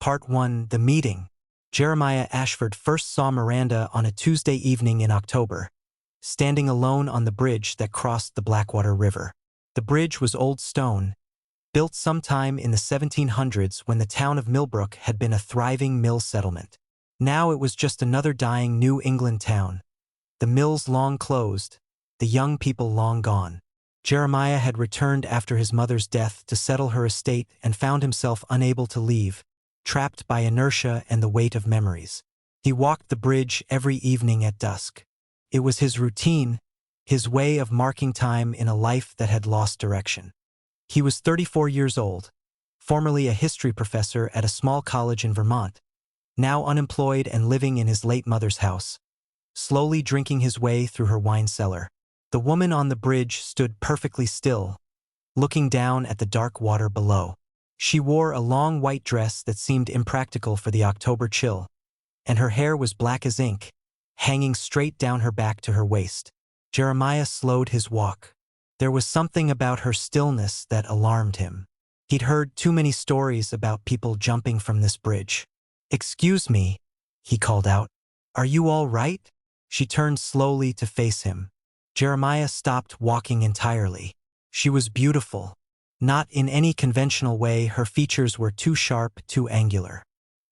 Part 1: The Meeting. Jeremiah Ashford first saw Miranda on a Tuesday evening in October, standing alone on the bridge that crossed the Blackwater River. The bridge was old stone, built sometime in the 1700s when the town of Millbrook had been a thriving mill settlement. Now it was just another dying New England town. The mills long closed, the young people long gone. Jeremiah had returned after his mother's death to settle her estate and found himself unable to leave, trapped by inertia and the weight of memories. He walked the bridge every evening at dusk. It was his routine, his way of marking time in a life that had lost direction. He was 34 years old, formerly a history professor at a small college in Vermont, now unemployed and living in his late mother's house, slowly drinking his way through her wine cellar. The woman on the bridge stood perfectly still, looking down at the dark water below. She wore a long white dress that seemed impractical for the October chill, and her hair was black as ink, hanging straight down her back to her waist. Jeremiah slowed his walk. There was something about her stillness that alarmed him. He'd heard too many stories about people jumping from this bridge. "Excuse me," he called out. "Are you all right?" She turned slowly to face him. Jeremiah stopped walking entirely. She was beautiful. Not in any conventional way. Her features were too sharp, too angular.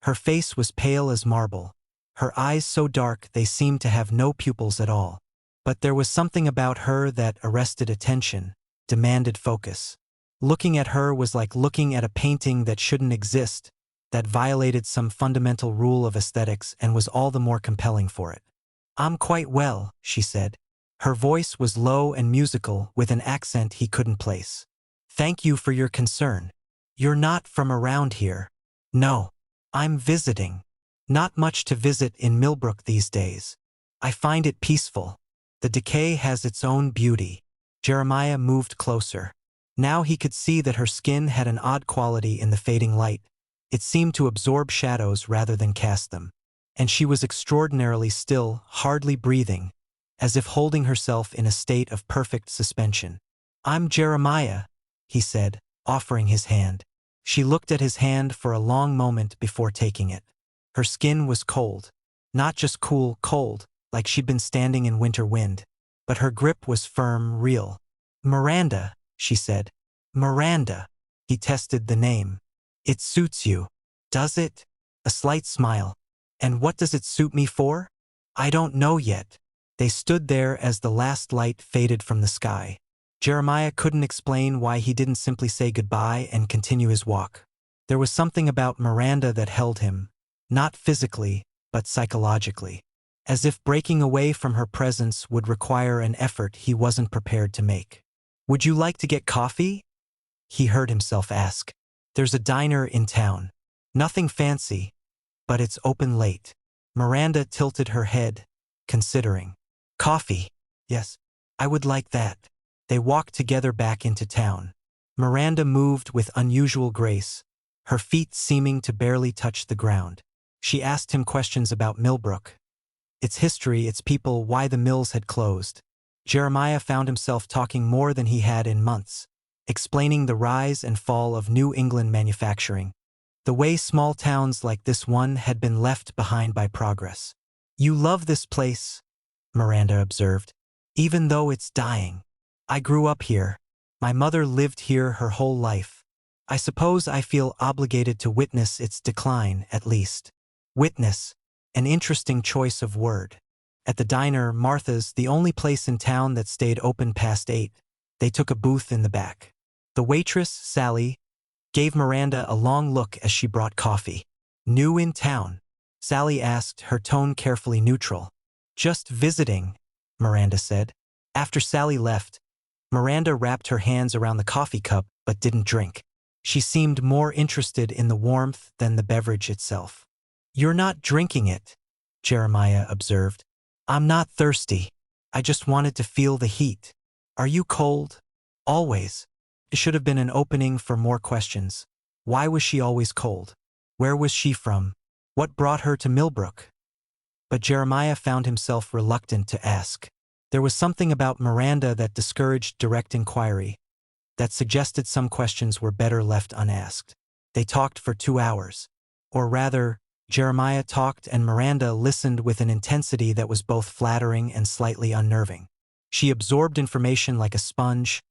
Her face was pale as marble, her eyes so dark they seemed to have no pupils at all. But there was something about her that arrested attention, demanded focus. Looking at her was like looking at a painting that shouldn't exist, that violated some fundamental rule of aesthetics and was all the more compelling for it. "I'm quite well," she said. Her voice was low and musical, with an accent he couldn't place. "Thank you for your concern. You're not from around here." "No. I'm visiting. Not much to visit in Millbrook these days. I find it peaceful. The decay has its own beauty." Jeremiah moved closer. Now he could see that her skin had an odd quality in the fading light. It seemed to absorb shadows rather than cast them. And she was extraordinarily still, hardly breathing, as if holding herself in a state of perfect suspension. "I'm Jeremiah," he said, offering his hand. She looked at his hand for a long moment before taking it. Her skin was cold. Not just cool, cold, like she'd been standing in winter wind. But her grip was firm, real. "Miranda," she said. "Miranda." He tested the name. "It suits you, does it?" A slight smile. "And what does it suit me for?" "I don't know yet." They stood there as the last light faded from the sky. Jeremiah couldn't explain why he didn't simply say goodbye and continue his walk. There was something about Miranda that held him, not physically, but psychologically, as if breaking away from her presence would require an effort he wasn't prepared to make. "Would you like to get coffee?" he heard himself ask. "There's a diner in town. Nothing fancy, but it's open late." Miranda tilted her head, considering. "Coffee? Yes, I would like that." They walked together back into town. Miranda moved with unusual grace, her feet seeming to barely touch the ground. She asked him questions about Millbrook, its history, its people, why the mills had closed. Jeremiah found himself talking more than he had in months, explaining the rise and fall of New England manufacturing, the way small towns like this one had been left behind by progress. "You love this place," Miranda observed, "even though it's dying. I grew up here. My mother lived here her whole life. I suppose I feel obligated to witness its decline, at least." Witness, an interesting choice of word. At the diner, Martha's, the only place in town that stayed open past 8, they took a booth in the back. The waitress, Sally, gave Miranda a long look as she brought coffee. "New in town?" Sally asked, her tone carefully neutral. "Just visiting," Miranda said. After Sally left, Miranda wrapped her hands around the coffee cup but didn't drink. She seemed more interested in the warmth than the beverage itself. "You're not drinking it," Jeremiah observed. "I'm not thirsty. I just wanted to feel the heat." "Are you cold?" "Always." It should have been an opening for more questions. Why was she always cold? Where was she from? What brought her to Millbrook? But Jeremiah found himself reluctant to ask. There was something about Miranda that discouraged direct inquiry, that suggested some questions were better left unasked. They talked for 2 hours. Or rather, Jeremiah talked and Miranda listened with an intensity that was both flattering and slightly unnerving. She absorbed information like a sponge,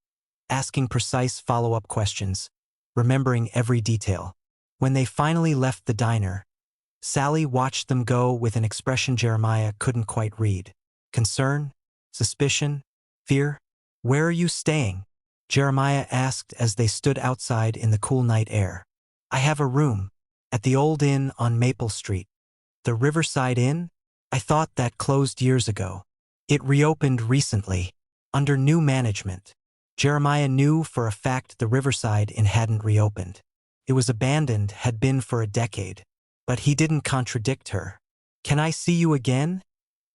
asking precise follow-up questions, remembering every detail. When they finally left the diner, Sally watched them go with an expression Jeremiah couldn't quite read. Concern? Suspicion? Fear? "Where are you staying?" Jeremiah asked as they stood outside in the cool night air. "I have a room at the old inn on Maple Street." "The Riverside Inn? I thought that closed years ago." "It reopened recently, under new management." Jeremiah knew for a fact the Riverside Inn hadn't reopened. It was abandoned, had been for a decade. But he didn't contradict her. "Can I see you again?"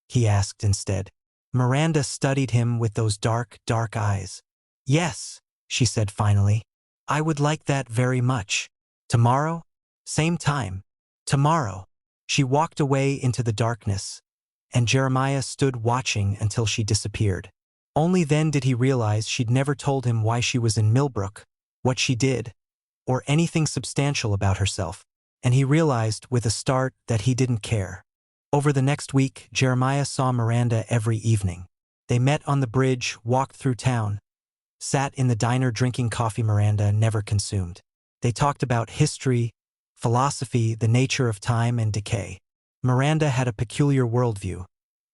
he asked instead. Miranda studied him with those dark, dark eyes. "Yes," she said finally. "I would like that very much." "Tomorrow? Same time." "Tomorrow." She walked away into the darkness, and Jeremiah stood watching until she disappeared. Only then did he realize she'd never told him why she was in Millbrook, what she did, or anything substantial about herself. And he realized with a start that he didn't care. Over the next week, Jeremiah saw Miranda every evening. They met on the bridge, walked through town, sat in the diner drinking coffee Miranda never consumed. They talked about history, philosophy, the nature of time and decay. Miranda had a peculiar worldview.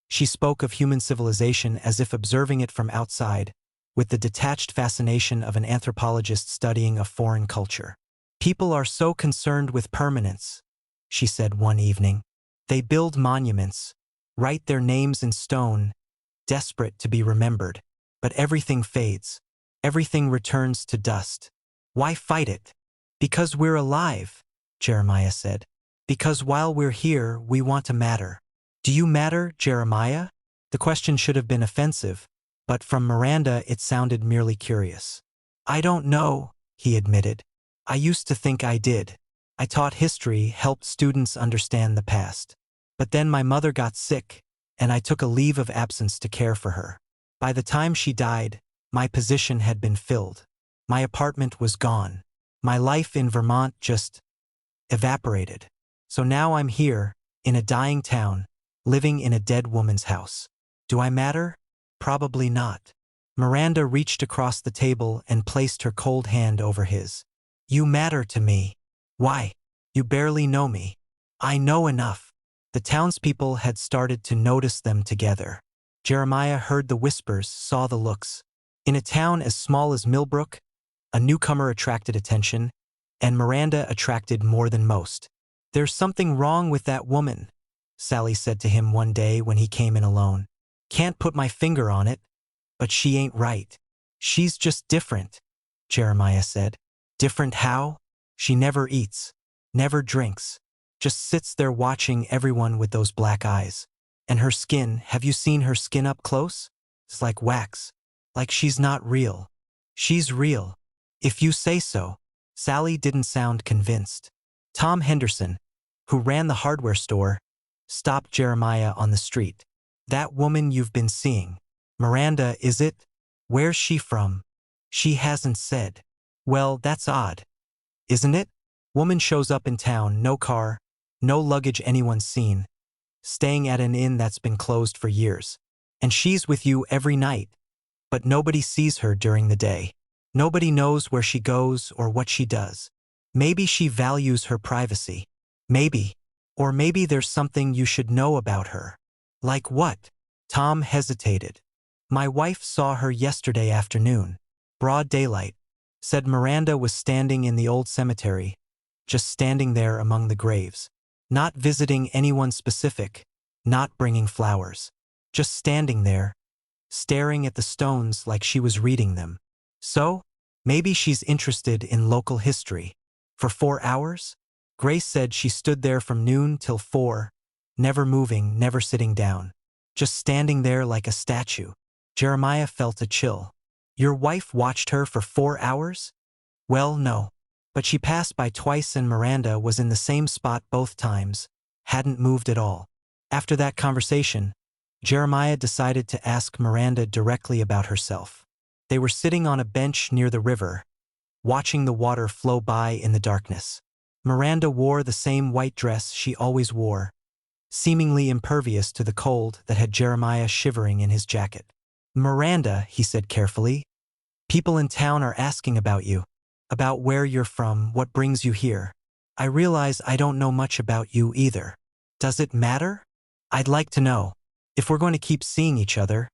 She spoke of human civilization as if observing it from outside, with the detached fascination of an anthropologist studying a foreign culture. "People are so concerned with permanence," she said one evening. "They build monuments, write their names in stone, desperate to be remembered. But everything fades. Everything returns to dust. Why fight it?" "Because we're alive," Jeremiah said. "Because while we're here, we want to matter." "Do you matter, Jeremiah?" The question should have been offensive, but from Miranda it sounded merely curious. "I don't know," he admitted. "I used to think I did. I taught history, helped students understand the past. But then my mother got sick, and I took a leave of absence to care for her. By the time she died, my position had been filled. My apartment was gone. My life in Vermont just evaporated. So now I'm here, in a dying town, living in a dead woman's house. Do I matter? Probably not." Miranda reached across the table and placed her cold hand over his. "You matter to me." "Why? You barely know me." "I know enough." The townspeople had started to notice them together. Jeremiah heard the whispers, saw the looks. In a town as small as Millbrook, a newcomer attracted attention, and Miranda attracted more than most. "There's something wrong with that woman," Sally said to him one day when he came in alone. "Can't put my finger on it, but she ain't right." "She's just different," Jeremiah said. "Different how?" "She never eats, never drinks, just sits there watching everyone with those black eyes. And her skin, have you seen her skin up close? It's like wax. Like she's not real." "She's real. If you say so." Sally didn't sound convinced. Tom Henderson, who ran the hardware store, stopped Jeremiah on the street. "That woman you've been seeing. Miranda, is it? Where's she from?" "She hasn't said." "Well, that's odd, isn't it? Woman shows up in town, no car, no luggage anyone's seen, staying at an inn that's been closed for years. And she's with you every night. But nobody sees her during the day. Nobody knows where she goes or what she does. Maybe she values her privacy. Maybe. Or maybe there's something you should know about her." "Like what?" Tom hesitated. "My wife saw her yesterday afternoon. Broad daylight. Said Miranda was standing in the old cemetery, just standing there among the graves. Not visiting anyone specific, not bringing flowers. Just standing there, staring at the stones like she was reading them. So, maybe she's interested in local history. For 4 hours? Grace said she stood there from noon till 4, never moving, never sitting down. Just standing there like a statue." Jeremiah felt a chill. "Your wife watched her for 4 hours?" "Well, no. But she passed by twice and Miranda was in the same spot both times, hadn't moved at all." After that conversation, Jeremiah decided to ask Miranda directly about herself. They were sitting on a bench near the river, watching the water flow by in the darkness. Miranda wore the same white dress she always wore, seemingly impervious to the cold that had Jeremiah shivering in his jacket. "Miranda," he said carefully, "people in town are asking about you, about where you're from, what brings you here. I realize I don't know much about you either. Does it matter? I'd like to know. If we're going to keep seeing each other,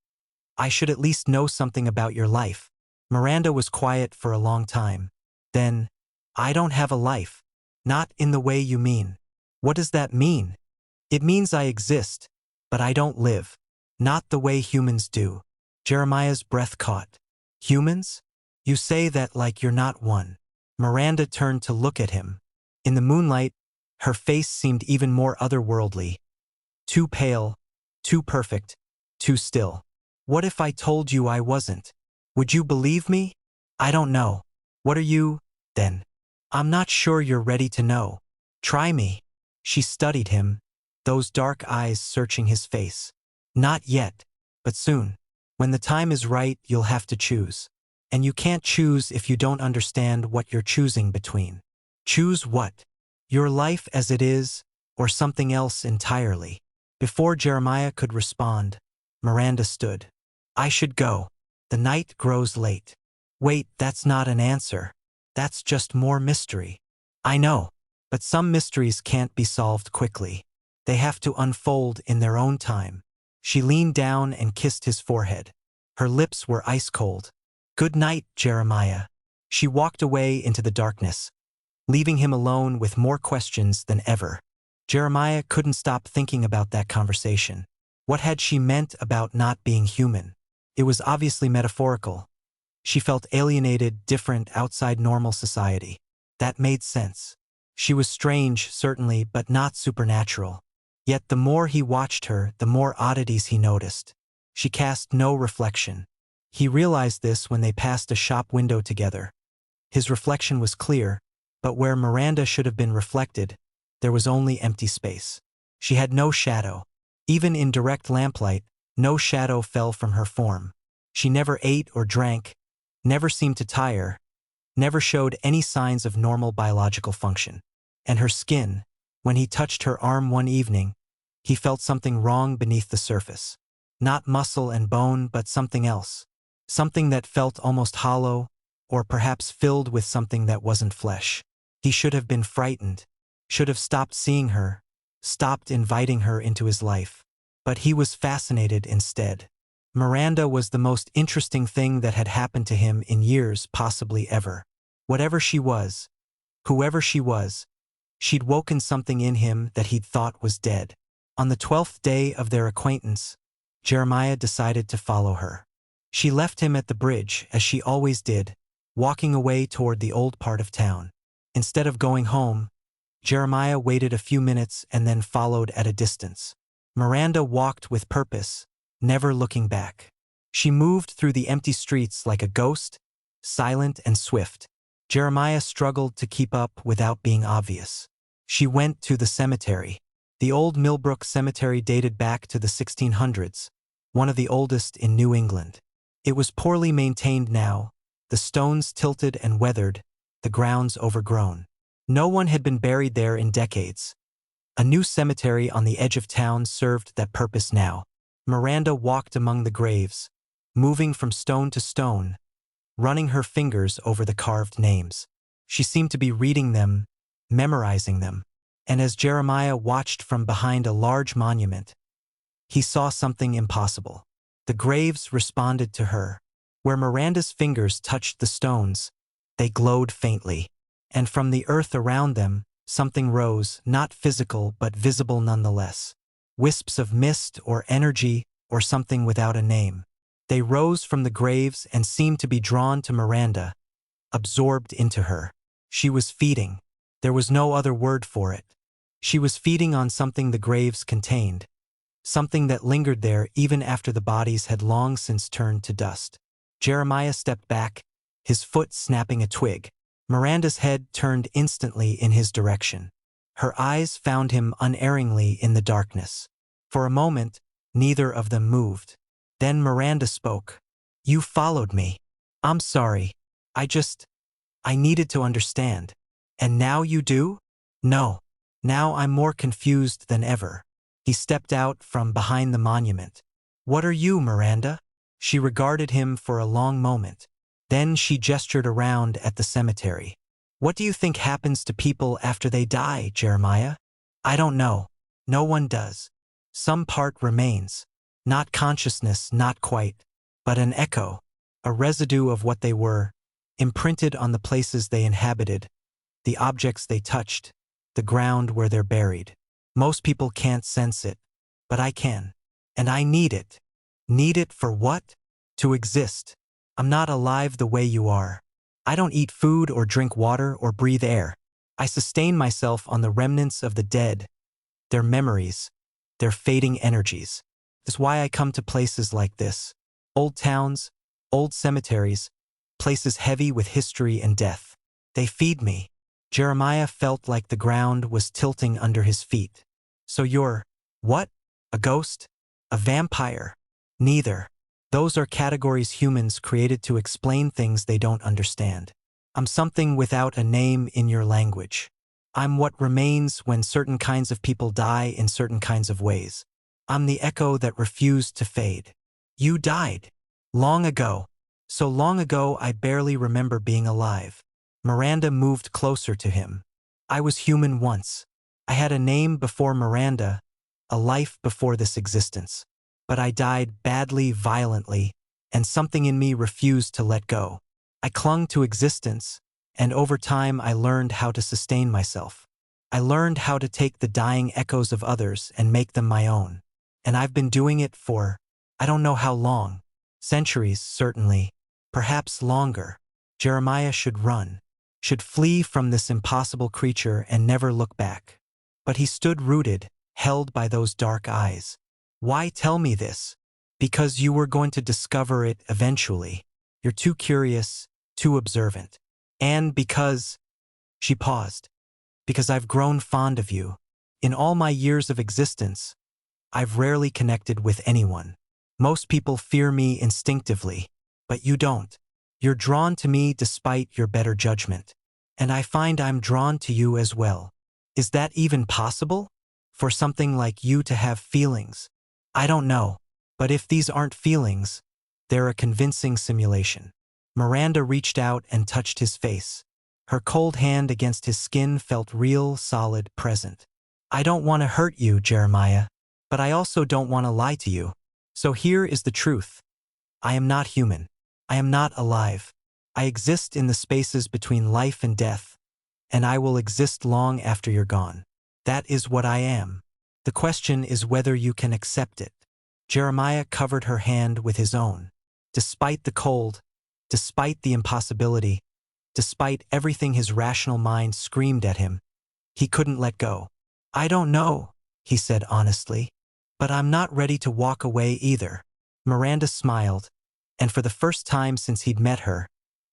I should at least know something about your life." Miranda was quiet for a long time. Then, "I don't have a life. Not in the way you mean." "What does that mean?" "It means I exist, but I don't live. Not the way humans do." Jeremiah's breath caught. "Humans? You say that like you're not one." Miranda turned to look at him. In the moonlight, her face seemed even more otherworldly. Too pale, too perfect, too still. "What if I told you I wasn't? Would you believe me?" "I don't know." "What are you, then?" "I'm not sure you're ready to know. Try me." She studied him, those dark eyes searching his face. "Not yet, but soon. When the time is right, you'll have to choose. And you can't choose if you don't understand what you're choosing between." "Choose what? Your life as it is, or something else entirely?" Before Jeremiah could respond, Miranda stood. "I should go. The night grows late." "Wait, that's not an answer. That's just more mystery." "I know, but some mysteries can't be solved quickly. They have to unfold in their own time." She leaned down and kissed his forehead. Her lips were ice cold. "Good night, Jeremiah." She walked away into the darkness, leaving him alone with more questions than ever. Jeremiah couldn't stop thinking about that conversation. What had she meant about not being human? It was obviously metaphorical. She felt alienated, different, outside normal society. That made sense. She was strange, certainly, but not supernatural. Yet the more he watched her, the more oddities he noticed. She cast no reflection. He realized this when they passed a shop window together. His reflection was clear, but where Miranda should have been reflected, there was only empty space. She had no shadow. Even in direct lamplight, no shadow fell from her form. She never ate or drank, never seemed to tire, never showed any signs of normal biological function. And her skin, when he touched her arm one evening, he felt something wrong beneath the surface. Not muscle and bone, but something else. Something that felt almost hollow, or perhaps filled with something that wasn't flesh. He should have been frightened, should have stopped seeing her, stopped inviting her into his life. But he was fascinated instead. Miranda was the most interesting thing that had happened to him in years, possibly ever. Whatever she was, whoever she was, she'd woken something in him that he'd thought was dead. On the 12th day of their acquaintance, Jeremiah decided to follow her. She left him at the bridge, as she always did, walking away toward the old part of town. Instead of going home, Jeremiah waited a few minutes and then followed at a distance. Miranda walked with purpose, never looking back. She moved through the empty streets like a ghost, silent and swift. Jeremiah struggled to keep up without being obvious. She went to the cemetery. The old Millbrook Cemetery dated back to the 1600s, one of the oldest in New England. It was poorly maintained now, the stones tilted and weathered, the grounds overgrown. No one had been buried there in decades. A new cemetery on the edge of town served that purpose now. Miranda walked among the graves, moving from stone to stone, running her fingers over the carved names. She seemed to be reading them, memorizing them. And as Jeremiah watched from behind a large monument, he saw something impossible. The graves responded to her. Where Miranda's fingers touched the stones, they glowed faintly. And from the earth around them, something rose, not physical but visible nonetheless. Wisps of mist or energy or something without a name. They rose from the graves and seemed to be drawn to Miranda, absorbed into her. She was feeding. There was no other word for it. She was feeding on something the graves contained, something that lingered there even after the bodies had long since turned to dust. Jeremiah stepped back, his foot snapping a twig. Miranda's head turned instantly in his direction. Her eyes found him unerringly in the darkness. For a moment, neither of them moved. Then Miranda spoke. "You followed me. I'm sorry. I needed to understand. And now you do?" No. Now I'm more confused than ever. He stepped out from behind the monument. What are you, Miranda? She regarded him for a long moment. Then she gestured around at the cemetery. What do you think happens to people after they die, Jeremiah? I don't know. No one does. Some part remains. Not consciousness, not quite, but an echo, a residue of what they were, imprinted on the places they inhabited, the objects they touched, the ground where they're buried. Most people can't sense it, but I can. And I need it. Need it for what? To exist. I'm not alive the way you are. I don't eat food or drink water or breathe air. I sustain myself on the remnants of the dead, their memories, their fading energies. That's why I come to places like this. Old towns, old cemeteries, places heavy with history and death. They feed me. Jeremiah felt like the ground was tilting under his feet. So you're, what? A ghost? A vampire? Neither. Those are categories humans created to explain things they don't understand. I'm something without a name in your language. I'm what remains when certain kinds of people die in certain kinds of ways. I'm the echo that refused to fade. You died. Long ago. So long ago I barely remember being alive. Miranda moved closer to him. I was human once. I had a name before Miranda, a life before this existence. But I died badly, violently, and something in me refused to let go. I clung to existence, and over time I learned how to sustain myself. I learned how to take the dying echoes of others and make them my own. And I've been doing it for, I don't know how long. Centuries, certainly. Perhaps longer. Jeremiah should run. Should flee from this impossible creature and never look back. But he stood rooted, held by those dark eyes. Why tell me this? Because you were going to discover it eventually. You're too curious, too observant. And because, she paused, because I've grown fond of you. In all my years of existence, I've rarely connected with anyone. Most people fear me instinctively, but you don't. You're drawn to me despite your better judgment. And I find I'm drawn to you as well. Is that even possible? For something like you to have feelings? I don't know. But if these aren't feelings, they're a convincing simulation. Miranda reached out and touched his face. Her cold hand against his skin felt real, solid, present. I don't want to hurt you, Jeremiah. But I also don't want to lie to you. So here is the truth. I am not human. I am not alive. I exist in the spaces between life and death, and I will exist long after you're gone. That is what I am. The question is whether you can accept it. Jeremiah covered her hand with his own. Despite the cold, despite the impossibility, despite everything his rational mind screamed at him, he couldn't let go. I don't know, he said honestly, but I'm not ready to walk away either. Miranda smiled, and for the first time since he'd met her,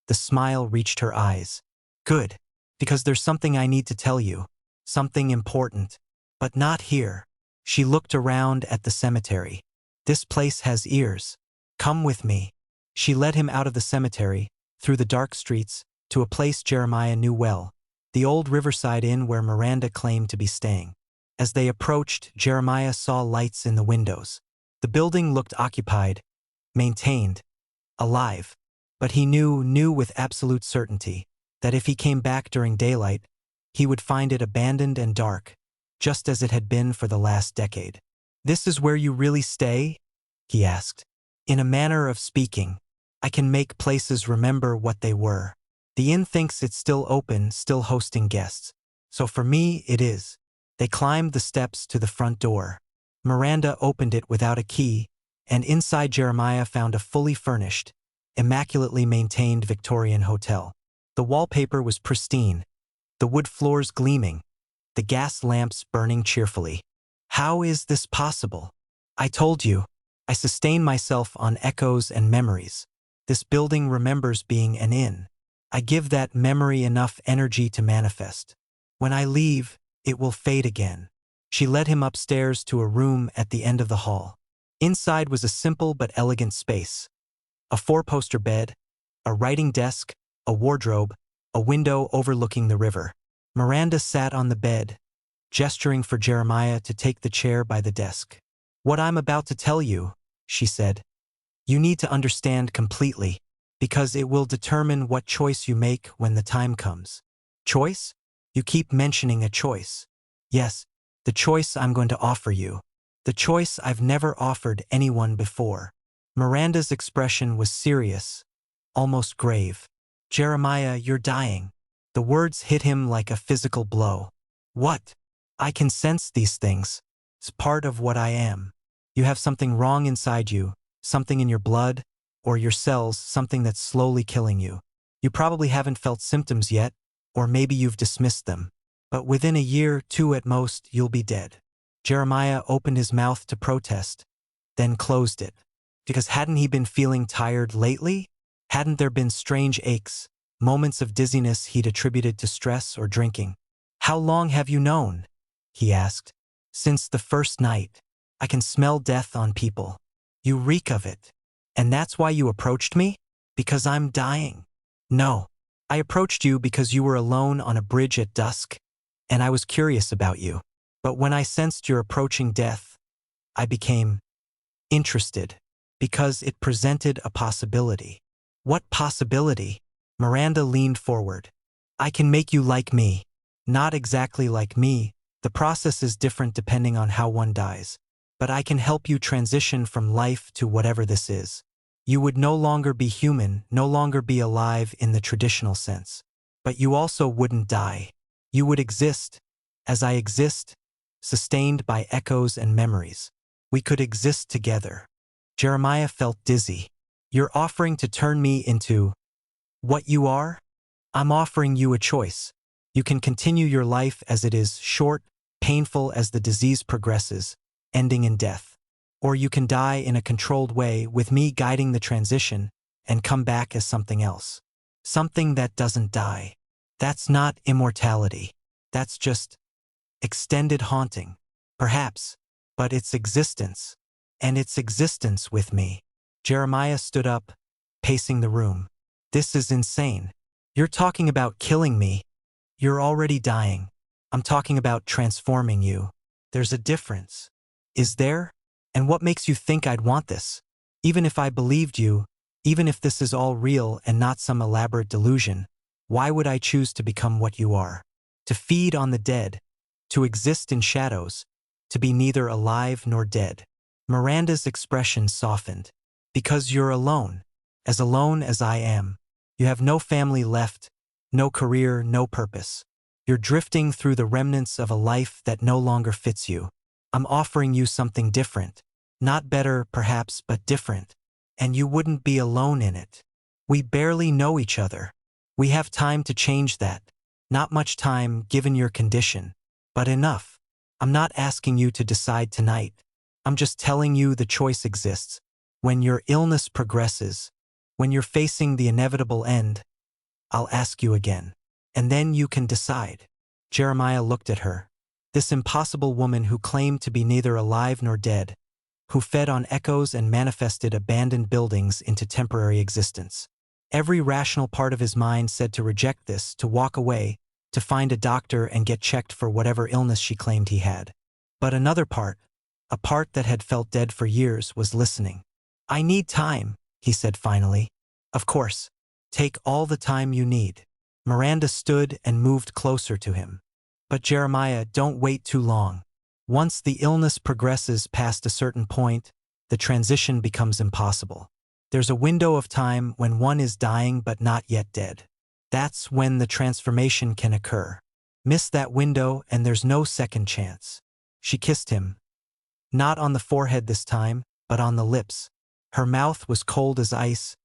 the smile reached her eyes. Good, because there's something I need to tell you, something important, but not here. She looked around at the cemetery. This place has ears. Come with me. She led him out of the cemetery, through the dark streets, to a place Jeremiah knew well, the old riverside inn where Miranda claimed to be staying. As they approached, Jeremiah saw lights in the windows. The building looked occupied, maintained, alive, but he knew with absolute certainty that if he came back during daylight, he would find it abandoned and dark, just as it had been for the last decade. This is where you really stay? He asked. In a manner of speaking, I can make places remember what they were. The inn thinks it's still open, still hosting guests. So for me, it is. They climbed the steps to the front door. Miranda opened it without a key, and inside Jeremiah found a fully furnished, immaculately maintained Victorian hotel. The wallpaper was pristine, the wood floors gleaming, the gas lamps burning cheerfully. How is this possible? I told you, I sustain myself on echoes and memories. This building remembers being an inn. I give that memory enough energy to manifest. When I leave, it will fade again. She led him upstairs to a room at the end of the hall. Inside was a simple but elegant space. A four-poster bed, a writing desk, a wardrobe, a window overlooking the river. Miranda sat on the bed, gesturing for Jeremiah to take the chair by the desk. "What I'm about to tell you," she said, "you need to understand completely, because it will determine what choice you make when the time comes." "Choice? You keep mentioning a choice." "Yes, the choice I'm going to offer you. The choice I've never offered anyone before." Miranda's expression was serious, almost grave. "Jeremiah, you're dying." The words hit him like a physical blow. "What? I can sense these things. It's part of what I am. You have something wrong inside you, something in your blood, or your cells, something that's slowly killing you. You probably haven't felt symptoms yet, or maybe you've dismissed them. But within a year, 2 at most, you'll be dead." Jeremiah opened his mouth to protest, then closed it. Because hadn't he been feeling tired lately? Hadn't there been strange aches, moments of dizziness he'd attributed to stress or drinking? "How long have you known?" he asked. "Since the first night. I can smell death on people. You reek of it. And that's why you approached me? Because I'm dying." "No. I approached you because you were alone on a bridge at dusk, and I was curious about you. But when I sensed your approaching death, I became interested, because it presented a possibility." "What possibility?" Miranda leaned forward. "I can make you like me." "Not exactly like me. The process is different depending on how one dies. But I can help you transition from life to whatever this is. You would no longer be human, no longer be alive in the traditional sense. But you also wouldn't die. You would exist, as I exist, sustained by echoes and memories. We could exist together." Jeremiah felt dizzy. "You're offering to turn me into what you are?" "I'm offering you a choice. You can continue your life as it is, short, painful as the disease progresses, ending in death. Or you can die in a controlled way with me guiding the transition and come back as something else. Something that doesn't die. That's not immortality. That's just extended haunting. Perhaps, but it's existence. And it's existence with me." Jeremiah stood up, pacing the room. "This is insane. You're talking about killing me. You're already dying. I'm talking about transforming you. There's a difference." "Is there? And what makes you think I'd want this? Even if I believed you, even if this is all real and not some elaborate delusion, why would I choose to become what you are? To feed on the dead, to exist in shadows, to be neither alive nor dead." Miranda's expression softened. "Because you're alone as I am. You have no family left, no career, no purpose. You're drifting through the remnants of a life that no longer fits you. I'm offering you something different. Not better, perhaps, but different. And you wouldn't be alone in it. We barely know each other. We have time to change that. Not much time, given your condition. But enough. I'm not asking you to decide tonight. I'm just telling you the choice exists. When your illness progresses, when you're facing the inevitable end, I'll ask you again. And then you can decide." Jeremiah looked at her. This impossible woman who claimed to be neither alive nor dead, who fed on echoes and manifested abandoned buildings into temporary existence. Every rational part of his mind said to reject this, to walk away, to find a doctor and get checked for whatever illness she claimed he had. But another part, a part that had felt dead for years, was listening. "I need time," he said finally. "Of course. Take all the time you need." Miranda stood and moved closer to him. "But Jeremiah, don't wait too long. Once the illness progresses past a certain point, the transition becomes impossible. There's a window of time when one is dying but not yet dead. That's when the transformation can occur. Miss that window and there's no second chance." She kissed him. Not on the forehead this time, but on the lips. Her mouth was cold as ice,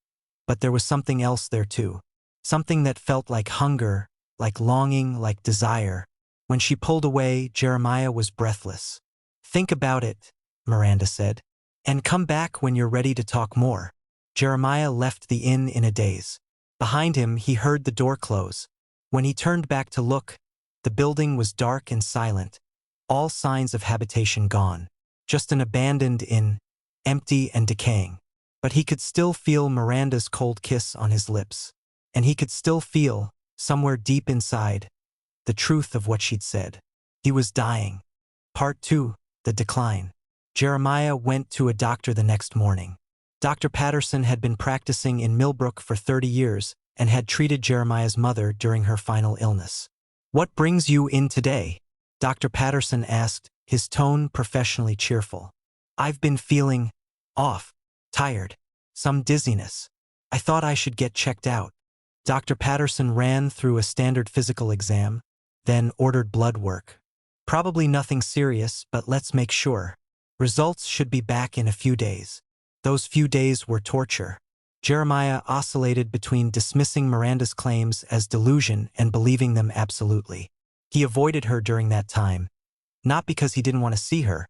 but there was something else there too. Something that felt like hunger, like longing, like desire. When she pulled away, Jeremiah was breathless. "Think about it," Miranda said, "and come back when you're ready to talk more." Jeremiah left the inn in a daze. Behind him, he heard the door close. When he turned back to look, the building was dark and silent, all signs of habitation gone. Just an abandoned inn, empty and decaying. But he could still feel Miranda's cold kiss on his lips. And he could still feel, somewhere deep inside, the truth of what she'd said. He was dying. Part 2, the decline. Jeremiah went to a doctor the next morning. Dr. Patterson had been practicing in Millbrook for 30 years and had treated Jeremiah's mother during her final illness. "What brings you in today?" Dr. Patterson asked, his tone professionally cheerful. "I've been feeling off, tired, some dizziness. I thought I should get checked out." Dr. Patterson ran through a standard physical exam, then ordered blood work. "Probably nothing serious, but let's make sure. Results should be back in a few days." Those few days were torture. Jeremiah oscillated between dismissing Miranda's claims as delusion and believing them absolutely. He avoided her during that time, not because he didn't want to see her,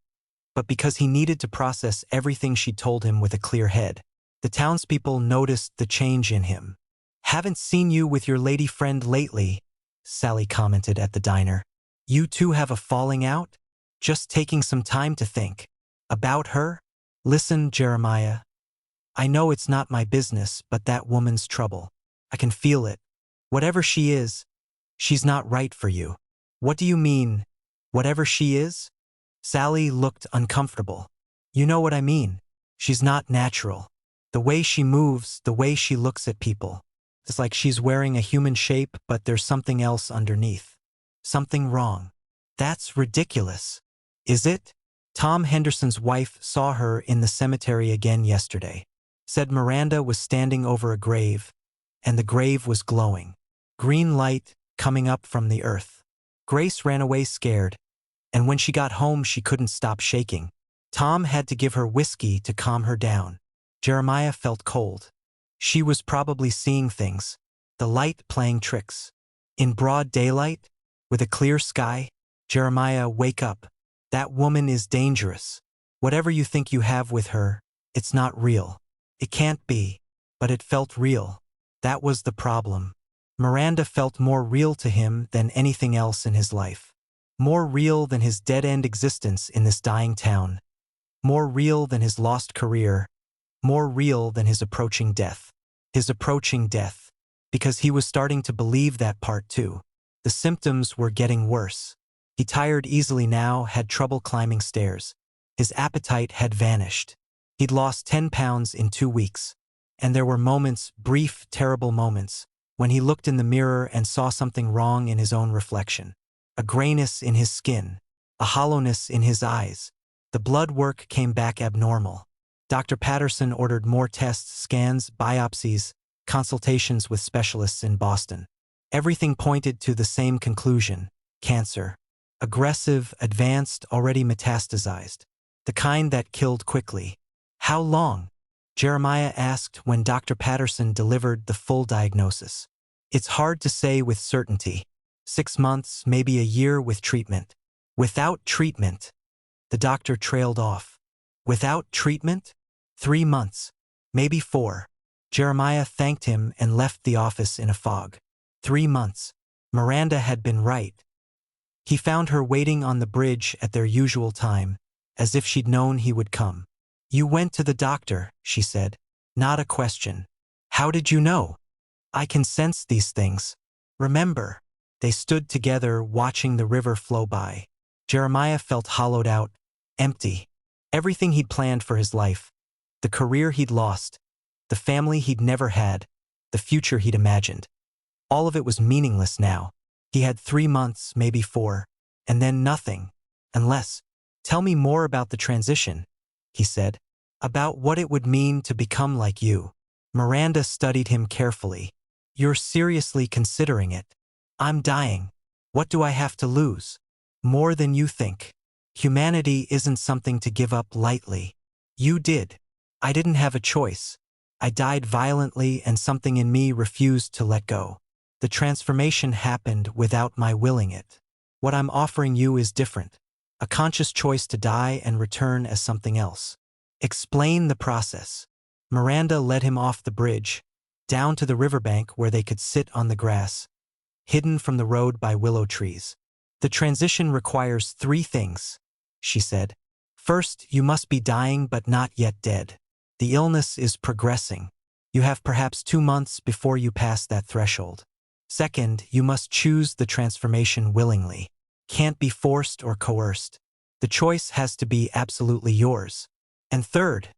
but because he needed to process everything she told him with a clear head. The townspeople noticed the change in him. "Haven't seen you with your lady friend lately," Sally commented at the diner. "You two have a falling out? Just taking some time to think about her?" "Listen, Jeremiah. I know it's not my business, but that woman's trouble. I can feel it. Whatever she is, she's not right for you." "What do you mean, whatever she is?" Sally looked uncomfortable. "You know what I mean. She's not natural. The way she moves, the way she looks at people. It's like she's wearing a human shape, but there's something else underneath. Something wrong." "That's ridiculous." "Is it?" "Tom Henderson's wife saw her in the cemetery again yesterday. Said Miranda was standing over a grave, and the grave was glowing. Green light coming up from the earth. Grace ran away scared, and when she got home she couldn't stop shaking. Tom had to give her whiskey to calm her down." Jeremiah felt cold. She was probably seeing things, the light playing tricks. In broad daylight, with a clear sky. "Jeremiah, wake up. That woman is dangerous. Whatever you think you have with her, it's not real. It can't be." But it felt real. That was the problem. Miranda felt more real to him than anything else in his life. More real than his dead-end existence in this dying town. More real than his lost career. More real than his approaching death. His approaching death. Because he was starting to believe that part too. The symptoms were getting worse. He tired easily now, had trouble climbing stairs. His appetite had vanished. He'd lost 10 pounds in 2 weeks. And there were moments, brief, terrible moments, when he looked in the mirror and saw something wrong in his own reflection. A grayness in his skin. A hollowness in his eyes. The blood work came back abnormal. Dr. Patterson ordered more tests, scans, biopsies, consultations with specialists in Boston. Everything pointed to the same conclusion: cancer. Aggressive, advanced, already metastasized. The kind that killed quickly. "How long?" Jeremiah asked when Dr. Patterson delivered the full diagnosis. "It's hard to say with certainty. 6 months, maybe a year with treatment." "Without treatment?" The doctor trailed off. "Without treatment? 3 months. Maybe 4. Jeremiah thanked him and left the office in a fog. 3 months. Miranda had been right. He found her waiting on the bridge at their usual time, as if she'd known he would come. "You went to the doctor," she said. "Not a question." "How did you know?" "I can sense these things. Remember." They stood together, watching the river flow by. Jeremiah felt hollowed out, empty. Everything he'd planned for his life, the career he'd lost, the family he'd never had, the future he'd imagined. All of it was meaningless now. He had 3 months, maybe 4, and then nothing. Unless, "Tell me more about the transition," he said. "About what it would mean to become like you." Miranda studied him carefully. "You're seriously considering it." "I'm dying. What do I have to lose?" "More than you think. Humanity isn't something to give up lightly." "You did." "I didn't have a choice. I died violently and something in me refused to let go. The transformation happened without my willing it. What I'm offering you is different. A conscious choice to die and return as something else." "Explain the process." Miranda led him off the bridge, down to the riverbank where they could sit on the grass, hidden from the road by willow trees. "The transition requires 3 things," she said. "First, you must be dying but not yet dead. The illness is progressing. You have perhaps 2 months before you pass that threshold. Second, you must choose the transformation willingly. Can't be forced or coerced. The choice has to be absolutely yours. And third,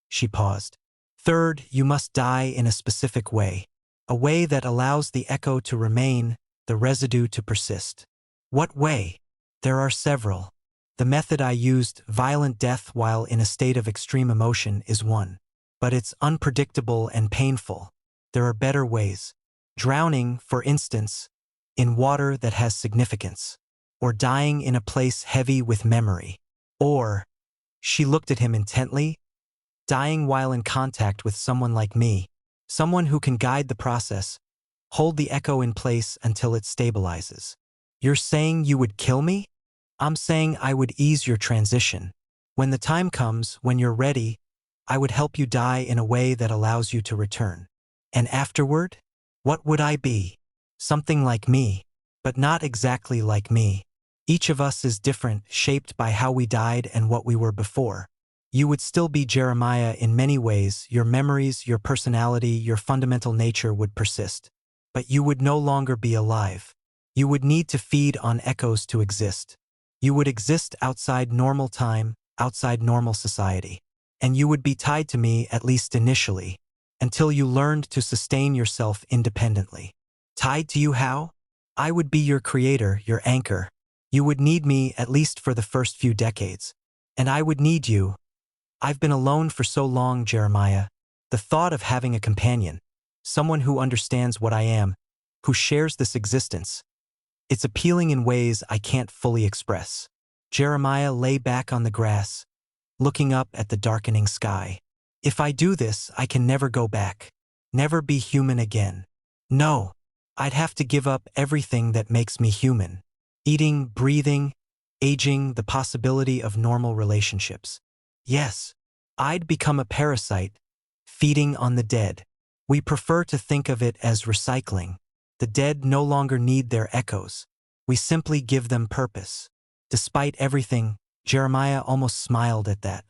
she paused. Third, you must die in a specific way. A way that allows the echo to remain, the residue to persist. What way? There are several. The method I used, violent death while in a state of extreme emotion, is one. But it's unpredictable and painful. There are better ways. Drowning, for instance, in water that has significance. Or dying in a place heavy with memory. Or, she looked at him intently, dying while in contact with someone like me. Someone who can guide the process, hold the echo in place until it stabilizes. You're saying you would kill me? I'm saying I would ease your transition. When the time comes, when you're ready, I would help you die in a way that allows you to return. And afterward? What would I be? Something like me, but not exactly like me. Each of us is different, shaped by how we died and what we were before. You would still be Jeremiah in many ways. Your memories, your personality, your fundamental nature would persist. But you would no longer be alive. You would need to feed on echoes to exist. You would exist outside normal time, outside normal society. And you would be tied to me, at least initially, until you learned to sustain yourself independently. Tied to you how? I would be your creator, your anchor. You would need me at least for the first few decades. And I would need you. I've been alone for so long, Jeremiah. The thought of having a companion, someone who understands what I am, who shares this existence, it's appealing in ways I can't fully express. Jeremiah lay back on the grass, looking up at the darkening sky. If I do this, I can never go back. Never be human again. No, I'd have to give up everything that makes me human. Eating, breathing, aging, the possibility of normal relationships. Yes, I'd become a parasite, feeding on the dead. We prefer to think of it as recycling. The dead no longer need their echoes. We simply give them purpose. Despite everything, Jeremiah almost smiled at that.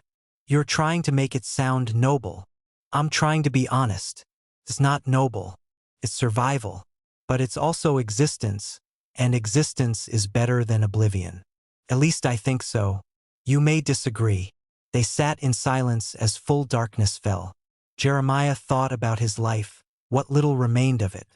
You're trying to make it sound noble. I'm trying to be honest. It's not noble. It's survival. But it's also existence, and existence is better than oblivion. At least I think so. You may disagree. They sat in silence as full darkness fell. Jeremiah thought about his life, what little remained of it.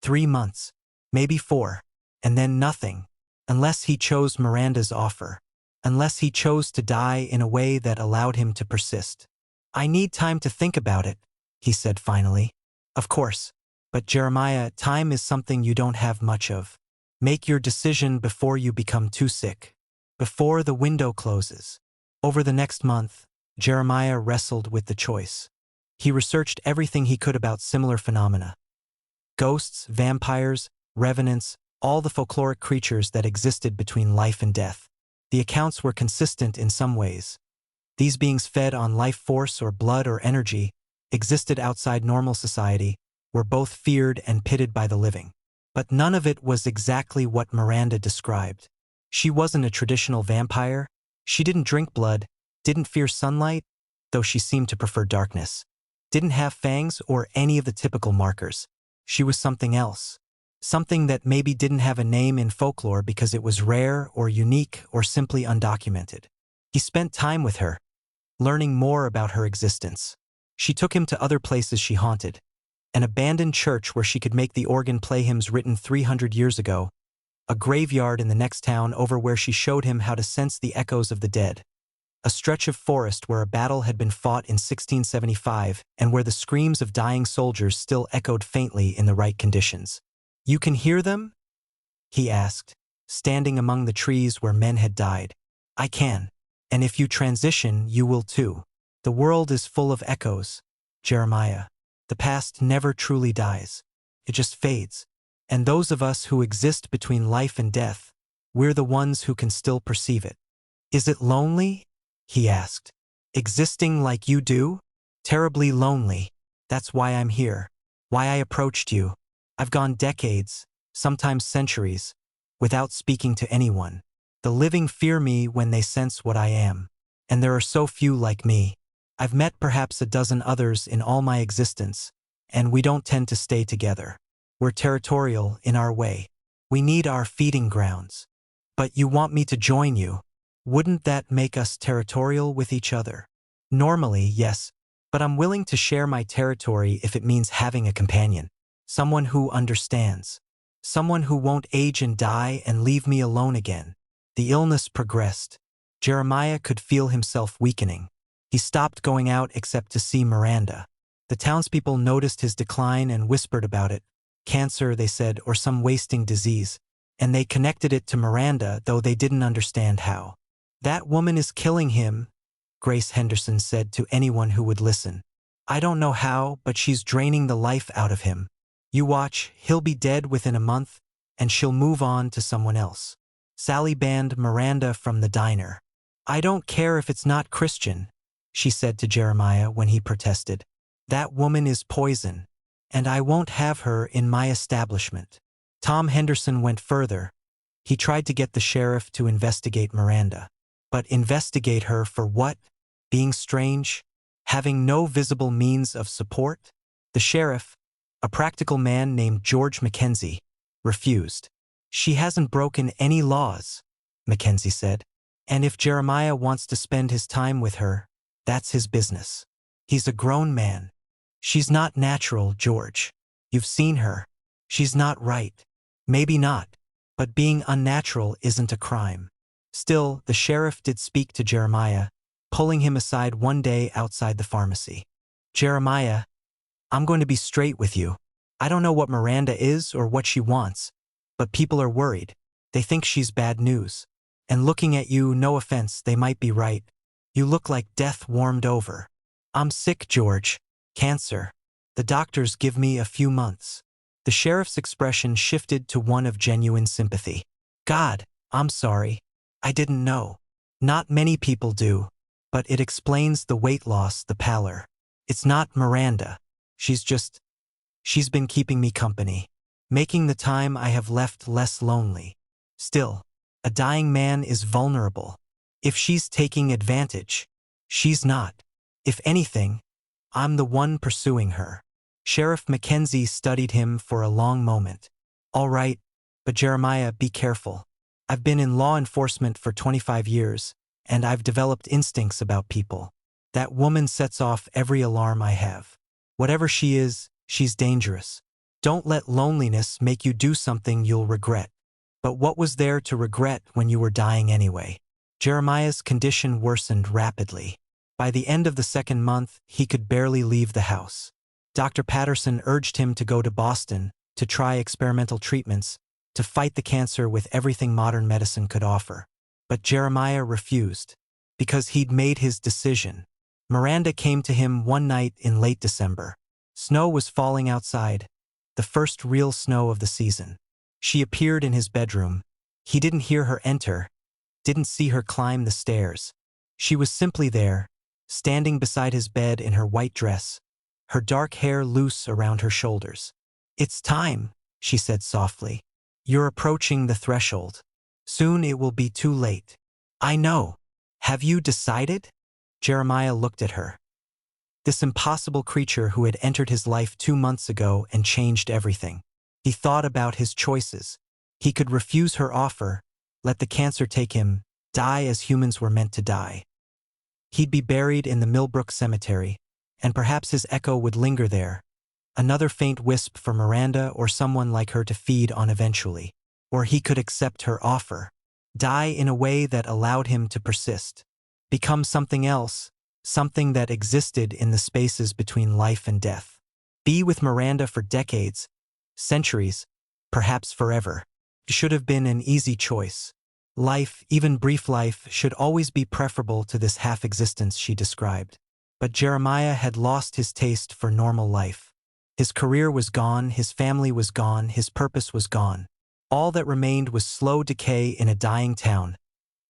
3 months, maybe 4, and then nothing, unless he chose Miranda's offer, unless he chose to die in a way that allowed him to persist. I need time to think about it, he said finally. Of course, but Jeremiah, time is something you don't have much of. Make your decision before you become too sick, before the window closes. Over the next month, Jeremiah wrestled with the choice. He researched everything he could about similar phenomena. Ghosts, vampires, revenants, all the folkloric creatures that existed between life and death. The accounts were consistent in some ways. These beings fed on life force or blood or energy, existed outside normal society, were both feared and pitted by the living. But none of it was exactly what Miranda described. She wasn't a traditional vampire. She didn't drink blood, didn't fear sunlight, though she seemed to prefer darkness. Didn't have fangs or any of the typical markers. She was something else. Something that maybe didn't have a name in folklore because it was rare or unique or simply undocumented. He spent time with her, learning more about her existence. She took him to other places she haunted. An abandoned church where she could make the organ play hymns written 300 years ago. A graveyard in the next town over where she showed him how to sense the echoes of the dead. A stretch of forest where a battle had been fought in 1675 and where the screams of dying soldiers still echoed faintly in the right conditions. You can hear them? He asked, standing among the trees where men had died. I can. And if you transition, you will too. The world is full of echoes, Jeremiah. The past never truly dies. It just fades. And those of us who exist between life and death, we're the ones who can still perceive it. Is it lonely? He asked. Existing like you do? Terribly lonely. That's why I'm here. Why I approached you. I've gone decades, sometimes centuries, without speaking to anyone. The living fear me when they sense what I am. And there are so few like me. I've met perhaps a dozen others in all my existence, and we don't tend to stay together. We're territorial in our way. We need our feeding grounds. But you want me to join you? Wouldn't that make us territorial with each other? Normally, yes, but I'm willing to share my territory if it means having a companion. Someone who understands. Someone who won't age and die and leave me alone again. The illness progressed. Jeremiah could feel himself weakening. He stopped going out except to see Miranda. The townspeople noticed his decline and whispered about it. Cancer, they said, or some wasting disease. And they connected it to Miranda, though they didn't understand how. "That woman is killing him," Grace Henderson said to anyone who would listen. "I don't know how, but she's draining the life out of him. You watch, he'll be dead within a month, and she'll move on to someone else." Sally banned Miranda from the diner. "I don't care if it's not Christian," she said to Jeremiah when he protested. "That woman is poison, and I won't have her in my establishment." Tom Henderson went further. He tried to get the sheriff to investigate Miranda. But investigate her for what? Being strange? Having no visible means of support? The sheriff, a practical man named George Mackenzie, refused. "She hasn't broken any laws," Mackenzie said. "And if Jeremiah wants to spend his time with her, that's his business. He's a grown man. She's not natural, George. You've seen her. She's not right. Maybe not, but being unnatural isn't a crime." Still, the sheriff did speak to Jeremiah, pulling him aside one day outside the pharmacy. "Jeremiah, I'm going to be straight with you. I don't know what Miranda is or what she wants, but people are worried. They think she's bad news. And looking at you, no offense, they might be right. You look like death warmed over. I'm sick, George. Cancer. The doctors give me a few months." The sheriff's expression shifted to one of genuine sympathy. "God, I'm sorry. I didn't know. Not many people do. But it explains the weight loss, the pallor. It's not Miranda. She's been keeping me company, making the time I have left less lonely. Still, a dying man is vulnerable. If she's taking advantage, she's not. If anything, I'm the one pursuing her." Sheriff Mackenzie studied him for a long moment. "All right, but Jeremiah, be careful. I've been in law enforcement for 25 years, and I've developed instincts about people. That woman sets off every alarm I have. Whatever she is, she's dangerous. Don't let loneliness make you do something you'll regret." But what was there to regret when you were dying anyway? Jeremiah's condition worsened rapidly. By the end of the second month, he could barely leave the house. Dr. Patterson urged him to go to Boston to try experimental treatments, to fight the cancer with everything modern medicine could offer. But Jeremiah refused, because he'd made his decision. Miranda came to him one night in late December. Snow was falling outside, the first real snow of the season. She appeared in his bedroom. He didn't hear her enter, didn't see her climb the stairs. She was simply there, standing beside his bed in her white dress, her dark hair loose around her shoulders. "It's time," she said softly. "You're approaching the threshold. Soon it will be too late." "I know. Have you decided?" Jeremiah looked at her. This impossible creature who had entered his life 2 months ago and changed everything. He thought about his choices. He could refuse her offer, let the cancer take him, die as humans were meant to die. He'd be buried in the Millbrook Cemetery, and perhaps his echo would linger there, another faint wisp for Miranda or someone like her to feed on eventually. Or he could accept her offer, die in a way that allowed him to persist, become something else, something that existed in the spaces between life and death. Be with Miranda for decades, centuries, perhaps forever. It should have been an easy choice. Life, even brief life, should always be preferable to this half-existence she described. But Jeremiah had lost his taste for normal life. His career was gone, his family was gone, his purpose was gone. All that remained was slow decay in a dying town,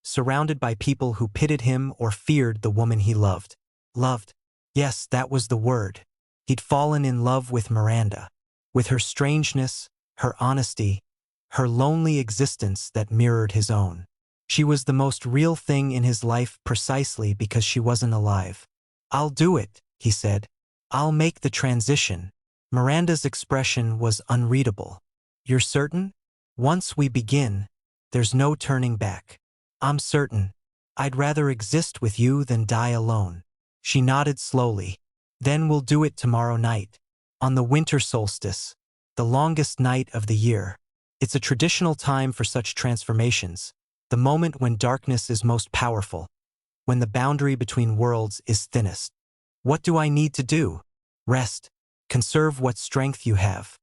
surrounded by people who pitted him or feared the woman he loved. Loved. Yes, that was the word. He'd fallen in love with Miranda, with her strangeness, her honesty, her lonely existence that mirrored his own. She was the most real thing in his life precisely because she wasn't alive. "I'll do it," he said. "I'll make the transition. Miranda's expression was unreadable. You're certain? Once we begin, there's no turning back. I'm certain. I'd rather exist with you than die alone. She nodded slowly. Then we'll do it tomorrow night. On the winter solstice, the longest night of the year. It's a traditional time for such transformations, the moment when darkness is most powerful, when the boundary between worlds is thinnest. What do I need to do? Rest, conserve what strength you have,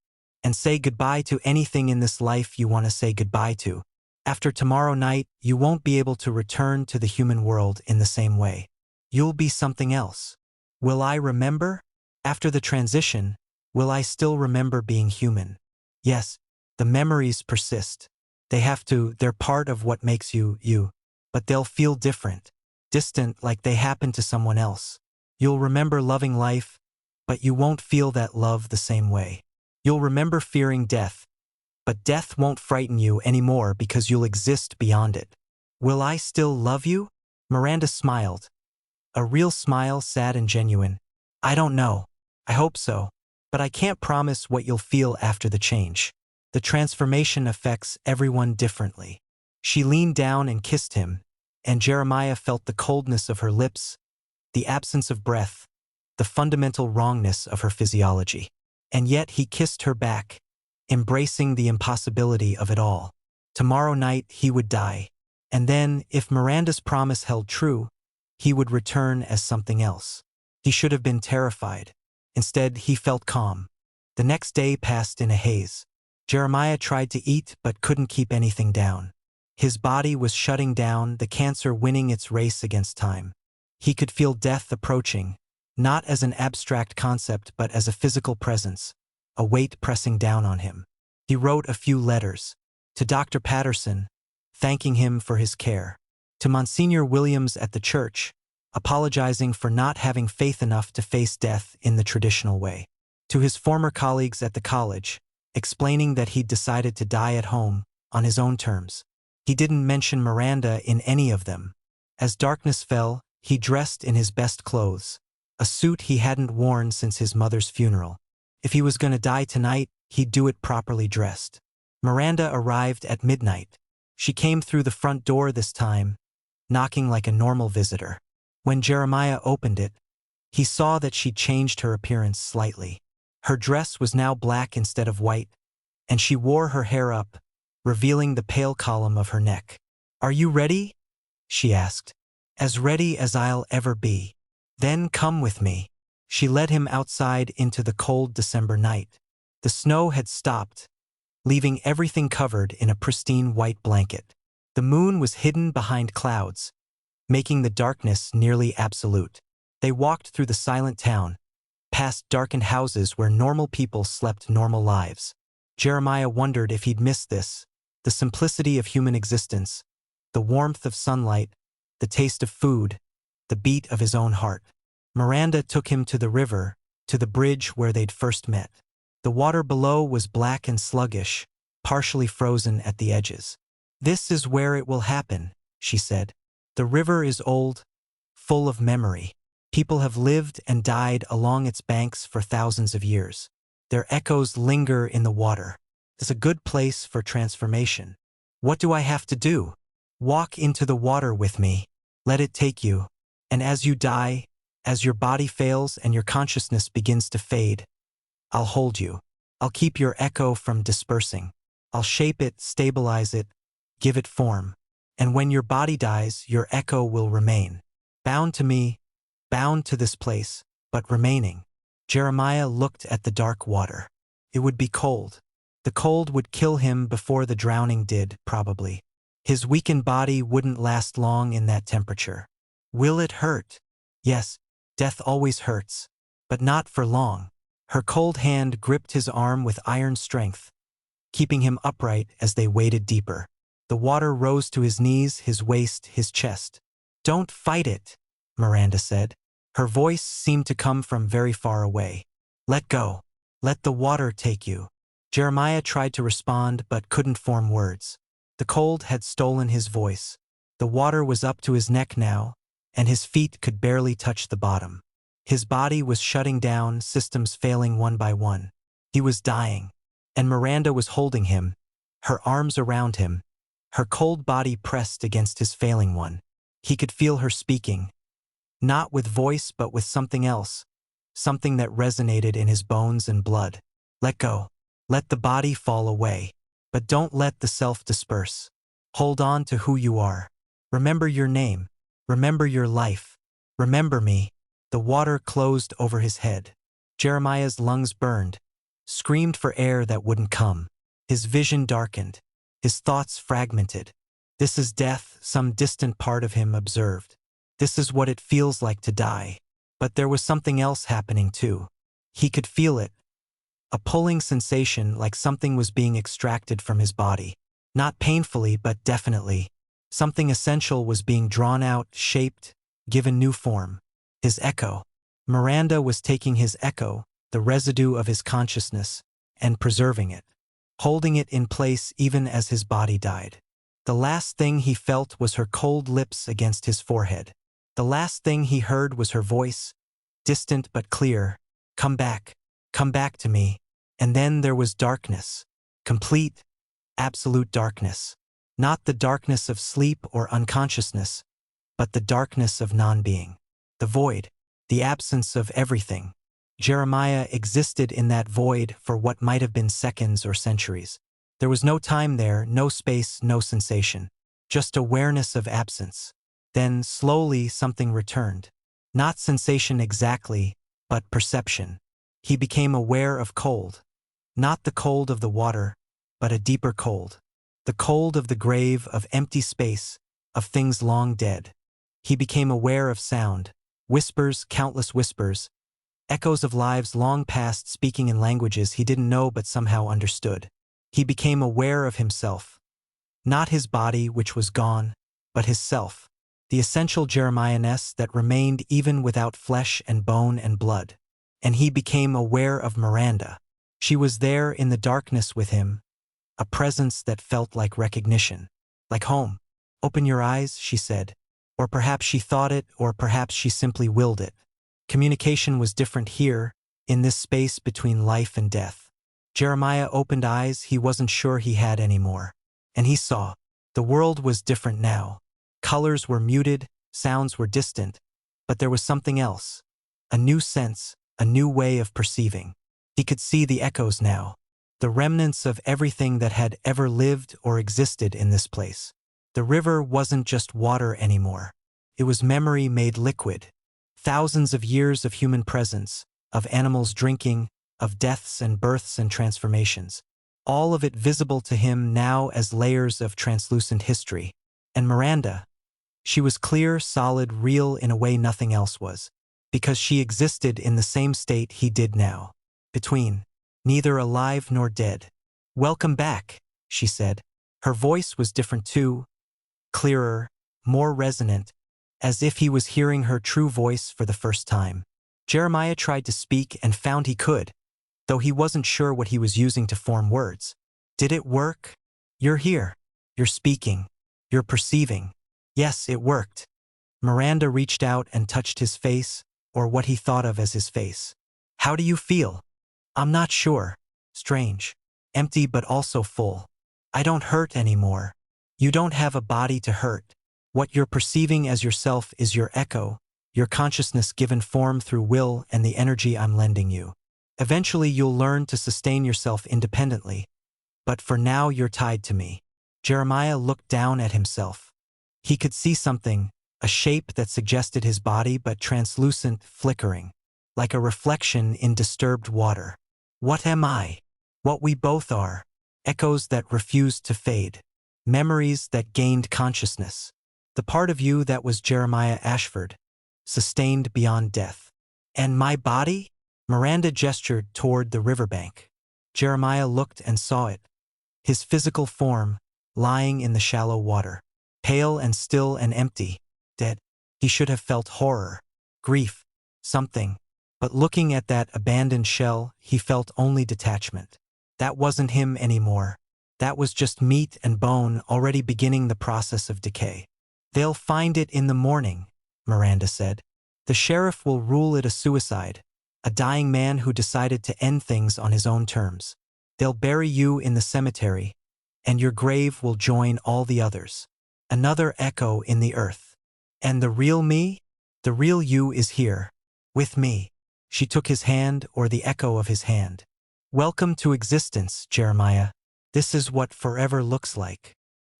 and say goodbye to anything in this life you want to say goodbye to. After tomorrow night, you won't be able to return to the human world in the same way. You'll be something else. Will I remember? After the transition, will I still remember being human? Yes, the memories persist. They have to, they're part of what makes you, you. But they'll feel different, distant, like they happened to someone else. You'll remember loving life, but you won't feel that love the same way. You'll remember fearing death, but death won't frighten you anymore because you'll exist beyond it. Will I still love you? Miranda smiled. A real smile, sad and genuine. I don't know. I hope so. But I can't promise what you'll feel after the change. The transformation affects everyone differently. She leaned down and kissed him, and Jeremiah felt the coldness of her lips, the absence of breath, the fundamental wrongness of her physiology. And yet he kissed her back, embracing the impossibility of it all. Tomorrow night he would die. And then, if Miranda's promise held true, he would return as something else. He should have been terrified. Instead, he felt calm. The next day passed in a haze. Jeremiah tried to eat but couldn't keep anything down. His body was shutting down, the cancer winning its race against time. He could feel death approaching, not as an abstract concept but as a physical presence, a weight pressing down on him. He wrote a few letters. To Dr. Patterson, thanking him for his care. To Monsignor Williams at the church, apologizing for not having faith enough to face death in the traditional way. To his former colleagues at the college, explaining that he'd decided to die at home, on his own terms. He didn't mention Miranda in any of them. As darkness fell, he dressed in his best clothes, a suit he hadn't worn since his mother's funeral. If he was going to die tonight, he'd do it properly dressed. Miranda arrived at midnight. She came through the front door this time, knocking like a normal visitor. When Jeremiah opened it, he saw that she'd changed her appearance slightly. Her dress was now black instead of white, and she wore her hair up, revealing the pale column of her neck. "Are you ready?" she asked. "As ready as I'll ever be." "Then come with me." She led him outside into the cold December night. The snow had stopped, leaving everything covered in a pristine white blanket. The moon was hidden behind clouds, making the darkness nearly absolute. They walked through the silent town, past darkened houses where normal people slept normal lives. Jeremiah wondered if he'd missed this, the simplicity of human existence, the warmth of sunlight, the taste of food, the beat of his own heart. Miranda took him to the river, to the bridge where they'd first met. The water below was black and sluggish, partially frozen at the edges. "This is where it will happen," she said. "The river is old, full of memory. People have lived and died along its banks for thousands of years. Their echoes linger in the water. It's a good place for transformation. What do I have to do? Walk into the water with me. Let it take you. And as you die, as your body fails and your consciousness begins to fade, I'll hold you. I'll keep your echo from dispersing. I'll shape it, stabilize it, give it form. And when your body dies, your echo will remain. Bound to me, bound to this place, but remaining." Jeremiah looked at the dark water. It would be cold. The cold would kill him before the drowning did, probably. His weakened body wouldn't last long in that temperature. Will it hurt? Yes, death always hurts, but not for long. Her cold hand gripped his arm with iron strength, keeping him upright as they waded deeper. The water rose to his knees, his waist, his chest. "Don't fight it," Miranda said. Her voice seemed to come from very far away. "Let go. Let the water take you." Jeremiah tried to respond but couldn't form words. The cold had stolen his voice. The water was up to his neck now, and his feet could barely touch the bottom. His body was shutting down, systems failing one by one. He was dying. And Miranda was holding him, her arms around him, her cold body pressed against his failing one. He could feel her speaking, not with voice but with something else, something that resonated in his bones and blood. Let go. Let the body fall away. But don't let the self disperse. Hold on to who you are. Remember your name. Remember your life. Remember me. The water closed over his head. Jeremiah's lungs burned, screamed for air that wouldn't come. His vision darkened. His thoughts fragmented. This is death, some distant part of him observed. This is what it feels like to die. But there was something else happening too. He could feel it. A pulling sensation like something was being extracted from his body. Not painfully, but definitely. Something essential was being drawn out, shaped, given new form. His echo. Miranda was taking his echo, the residue of his consciousness, and preserving it, holding it in place even as his body died. The last thing he felt was her cold lips against his forehead. The last thing he heard was her voice, distant but clear, come back to me. And then there was darkness, complete, absolute darkness. Not the darkness of sleep or unconsciousness, but the darkness of non-being. The void, the absence of everything. Jeremiah existed in that void for what might have been seconds or centuries. There was no time there, no space, no sensation. Just awareness of absence. Then, slowly, something returned. Not sensation exactly, but perception. He became aware of cold. Not the cold of the water, but a deeper cold. The cold of the grave, of empty space, of things long dead. He became aware of sound. Whispers, countless whispers. Echoes of lives long past speaking in languages he didn't know but somehow understood. He became aware of himself. Not his body, which was gone, but his self. The essential Jeremiah-ness that remained even without flesh and bone and blood. And he became aware of Miranda. She was there in the darkness with him, a presence that felt like recognition, like home. Open your eyes, she said. Or perhaps she thought it, or perhaps she simply willed it. Communication was different here, in this space between life and death. Jeremiah opened eyes he wasn't sure he had anymore. And he saw. The world was different now. Colors were muted, sounds were distant, but there was something else. A new sense, a new way of perceiving. He could see the echoes now. The remnants of everything that had ever lived or existed in this place. The river wasn't just water anymore. It was memory made liquid. Thousands of years of human presence, of animals drinking, of deaths and births and transformations. All of it visible to him now as layers of translucent history. And Miranda. She was clear, solid, real in a way nothing else was. Because she existed in the same state he did now. Between. Neither alive nor dead. Welcome back, she said. Her voice was different too. Clearer, more resonant, as if he was hearing her true voice for the first time. Jeremiah tried to speak and found he could, though he wasn't sure what he was using to form words. Did it work? You're here. You're speaking. You're perceiving. Yes, it worked. Miranda reached out and touched his face, or what he thought of as his face. How do you feel? I'm not sure. Strange. Empty but also full. I don't hurt anymore. You don't have a body to hurt. What you're perceiving as yourself is your echo, your consciousness given form through will and the energy I'm lending you. Eventually you'll learn to sustain yourself independently. But for now you're tied to me. Jeremiah looked down at himself. He could see something, a shape that suggested his body but translucent, flickering, like a reflection in disturbed water. What am I? What we both are. Echoes that refused to fade. Memories that gained consciousness. The part of you that was Jeremiah Ashford, sustained beyond death. And my body? Miranda gestured toward the riverbank. Jeremiah looked and saw it. His physical form, lying in the shallow water. Pale and still and empty. Dead. He should have felt horror, grief, something. But looking at that abandoned shell, he felt only detachment. That wasn't him anymore. That was just meat and bone already beginning the process of decay. They'll find it in the morning, Miranda said. The sheriff will rule it a suicide. a dying man who decided to end things on his own terms. They'll bury you in the cemetery, and your grave will join all the others. Another echo in the earth. And the real me? The real you is here, with me. She took his hand, or the echo of his hand. Welcome to existence, Jeremiah. This is what forever looks like.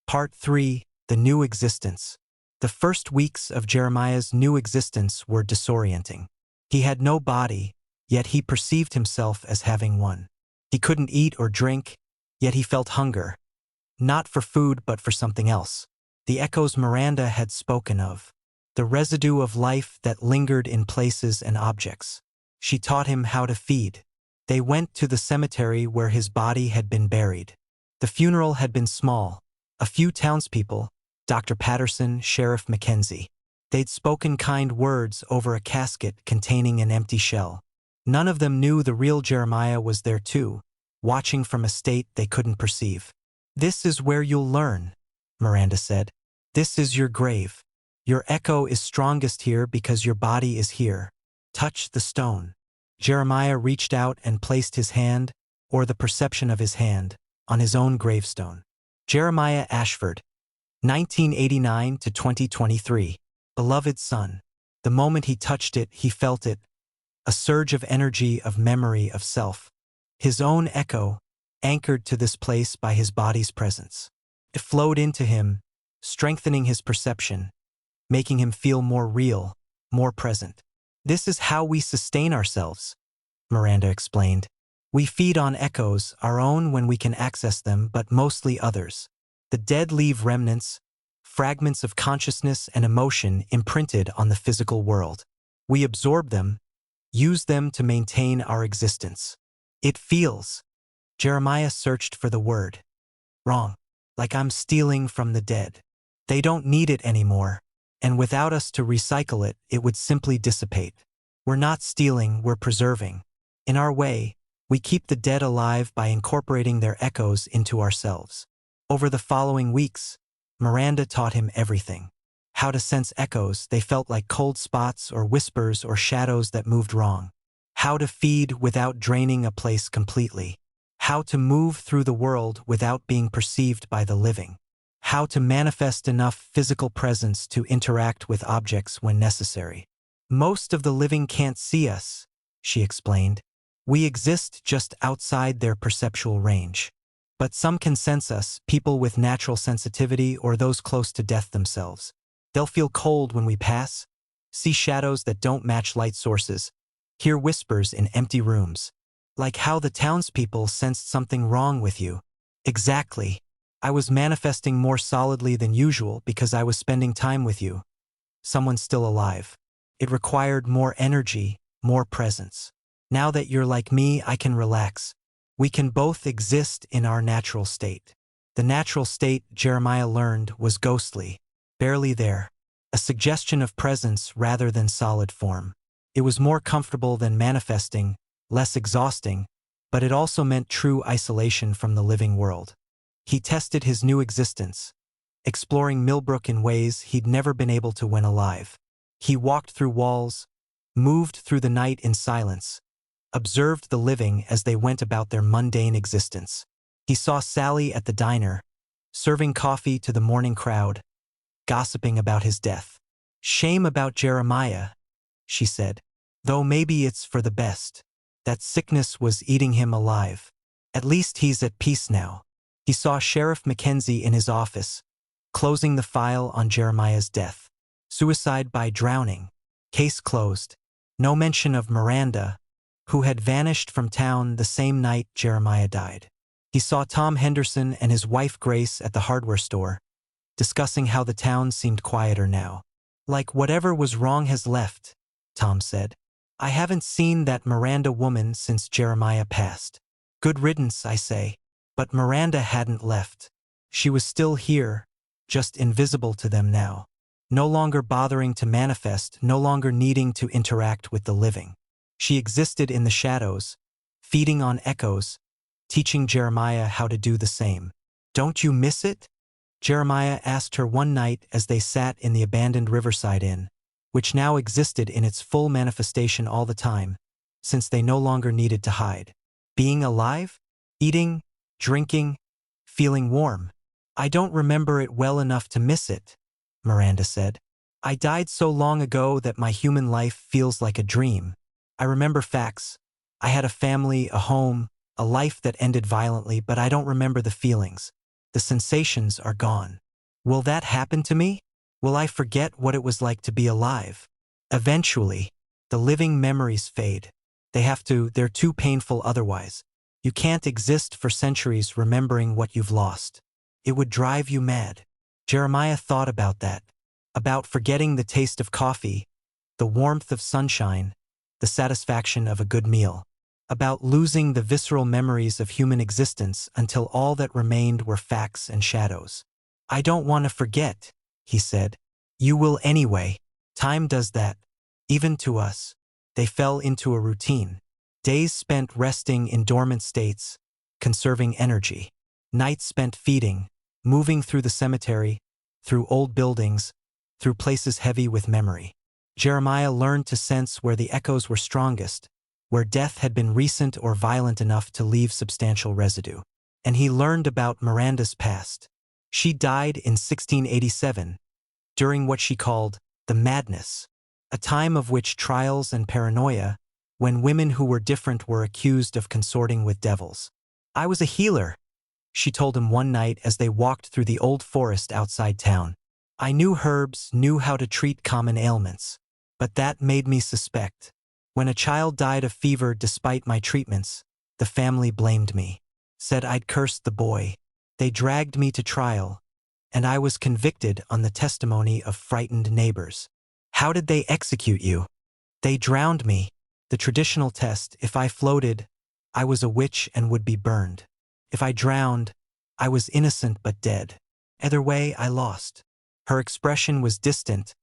Part 3, The New Existence. The first weeks of Jeremiah's new existence were disorienting. He had no body, yet he perceived himself as having one. He couldn't eat or drink, yet he felt hunger. Not for food, but for something else. The echoes Miranda had spoken of. The residue of life that lingered in places and objects. She taught him how to feed. They went to the cemetery where his body had been buried. The funeral had been small. A few townspeople, Dr. Patterson, Sheriff Mackenzie. They'd spoken kind words over a casket containing an empty shell. None of them knew the real Jeremiah was there too, watching from a state they couldn't perceive. This is where you'll learn, Miranda said. This is your grave. Your echo is strongest here because your body is here. Touch the stone. Jeremiah reached out and placed his hand, or the perception of his hand, on his own gravestone. Jeremiah Ashford, 1989 to 2023. Beloved son. The moment he touched it, he felt it. A surge of energy, of memory, of self. His own echo, anchored to this place by his body's presence. It flowed into him, strengthening his perception, making him feel more real, more present. This is how we sustain ourselves, Miranda explained. We feed on echoes, our own when we can access them, but mostly others. The dead leave remnants, fragments of consciousness and emotion imprinted on the physical world. We absorb them, use them to maintain our existence. It feels. Jeremiah searched for the word. Wrong. Like I'm stealing from the dead. They don't need it anymore. And without us to recycle it, it would simply dissipate. We're not stealing, we're preserving. In our way, we keep the dead alive by incorporating their echoes into ourselves. Over the following weeks, Miranda taught him everything. How to sense echoes, they felt like cold spots or whispers or shadows that moved wrong. How to feed without draining a place completely. How to move through the world without being perceived by the living. How to manifest enough physical presence to interact with objects when necessary. Most of the living can't see us, she explained. We exist just outside their perceptual range. But some can sense us, people with natural sensitivity or those close to death themselves. They'll feel cold when we pass, see shadows that don't match light sources, hear whispers in empty rooms. Like how the townspeople sensed something wrong with you. Exactly. I was manifesting more solidly than usual because I was spending time with you. Someone still alive. It required more energy, more presence. Now that you're like me, I can relax. We can both exist in our natural state. The natural state, Jeremiah learned, was ghostly, barely there. A suggestion of presence rather than solid form. It was more comfortable than manifesting, less exhausting, but it also meant true isolation from the living world. He tested his new existence, exploring Millbrook in ways he'd never been able to when alive. He walked through walls, moved through the night in silence, observed the living as they went about their mundane existence. He saw Sally at the diner, serving coffee to the morning crowd, gossiping about his death. Shame about Jeremiah, she said, though maybe it's for the best. That sickness was eating him alive. At least he's at peace now. He saw Sheriff Mackenzie in his office, closing the file on Jeremiah's death. Suicide by drowning. Case closed. No mention of Miranda, who had vanished from town the same night Jeremiah died. He saw Tom Henderson and his wife Grace at the hardware store, discussing how the town seemed quieter now. Like whatever was wrong has left, Tom said. I haven't seen that Miranda woman since Jeremiah passed. Good riddance, I say. But Miranda hadn't left. She was still here, just invisible to them now. No longer bothering to manifest, no longer needing to interact with the living. She existed in the shadows, feeding on echoes, teaching Jeremiah how to do the same. Don't you miss it? Jeremiah asked her one night as they sat in the abandoned Riverside Inn, which now existed in its full manifestation all the time. since they no longer needed to hide. Being alive? Eating? Drinking? Feeling warm? I don't remember it well enough to miss it, Miranda said. I died so long ago that my human life feels like a dream. I remember facts. I had a family, a home, a life that ended violently, but I don't remember the feelings. The sensations are gone. Will that happen to me? Will I forget what it was like to be alive? Eventually, the living memories fade. They're too painful otherwise. You can't exist for centuries remembering what you've lost. It would drive you mad. Jeremiah thought about that. About forgetting the taste of coffee, the warmth of sunshine, the satisfaction of a good meal. About losing the visceral memories of human existence until all that remained were facts and shadows. I don't want to forget, he said. You will anyway. Time does that. Even to us. They fell into a routine. Days spent resting in dormant states, conserving energy. Nights spent feeding, moving through the cemetery, through old buildings, through places heavy with memory. Jeremiah learned to sense where the echoes were strongest, where death had been recent or violent enough to leave substantial residue. And he learned about Miranda's past. She died in 1687, during what she called the madness, a time of which trials and paranoia, when women who were different were accused of consorting with devils. I was a healer, she told him one night as they walked through the old forest outside town. I knew herbs, knew how to treat common ailments. But that made me suspect. When a child died of fever despite my treatments, the family blamed me. Said I'd cursed the boy. They dragged me to trial, and I was convicted on the testimony of frightened neighbors. How did they execute you? They drowned me. The traditional test, if I floated, I was a witch and would be burned. If I drowned, I was innocent but dead. Either way, I lost. Her expression was distant,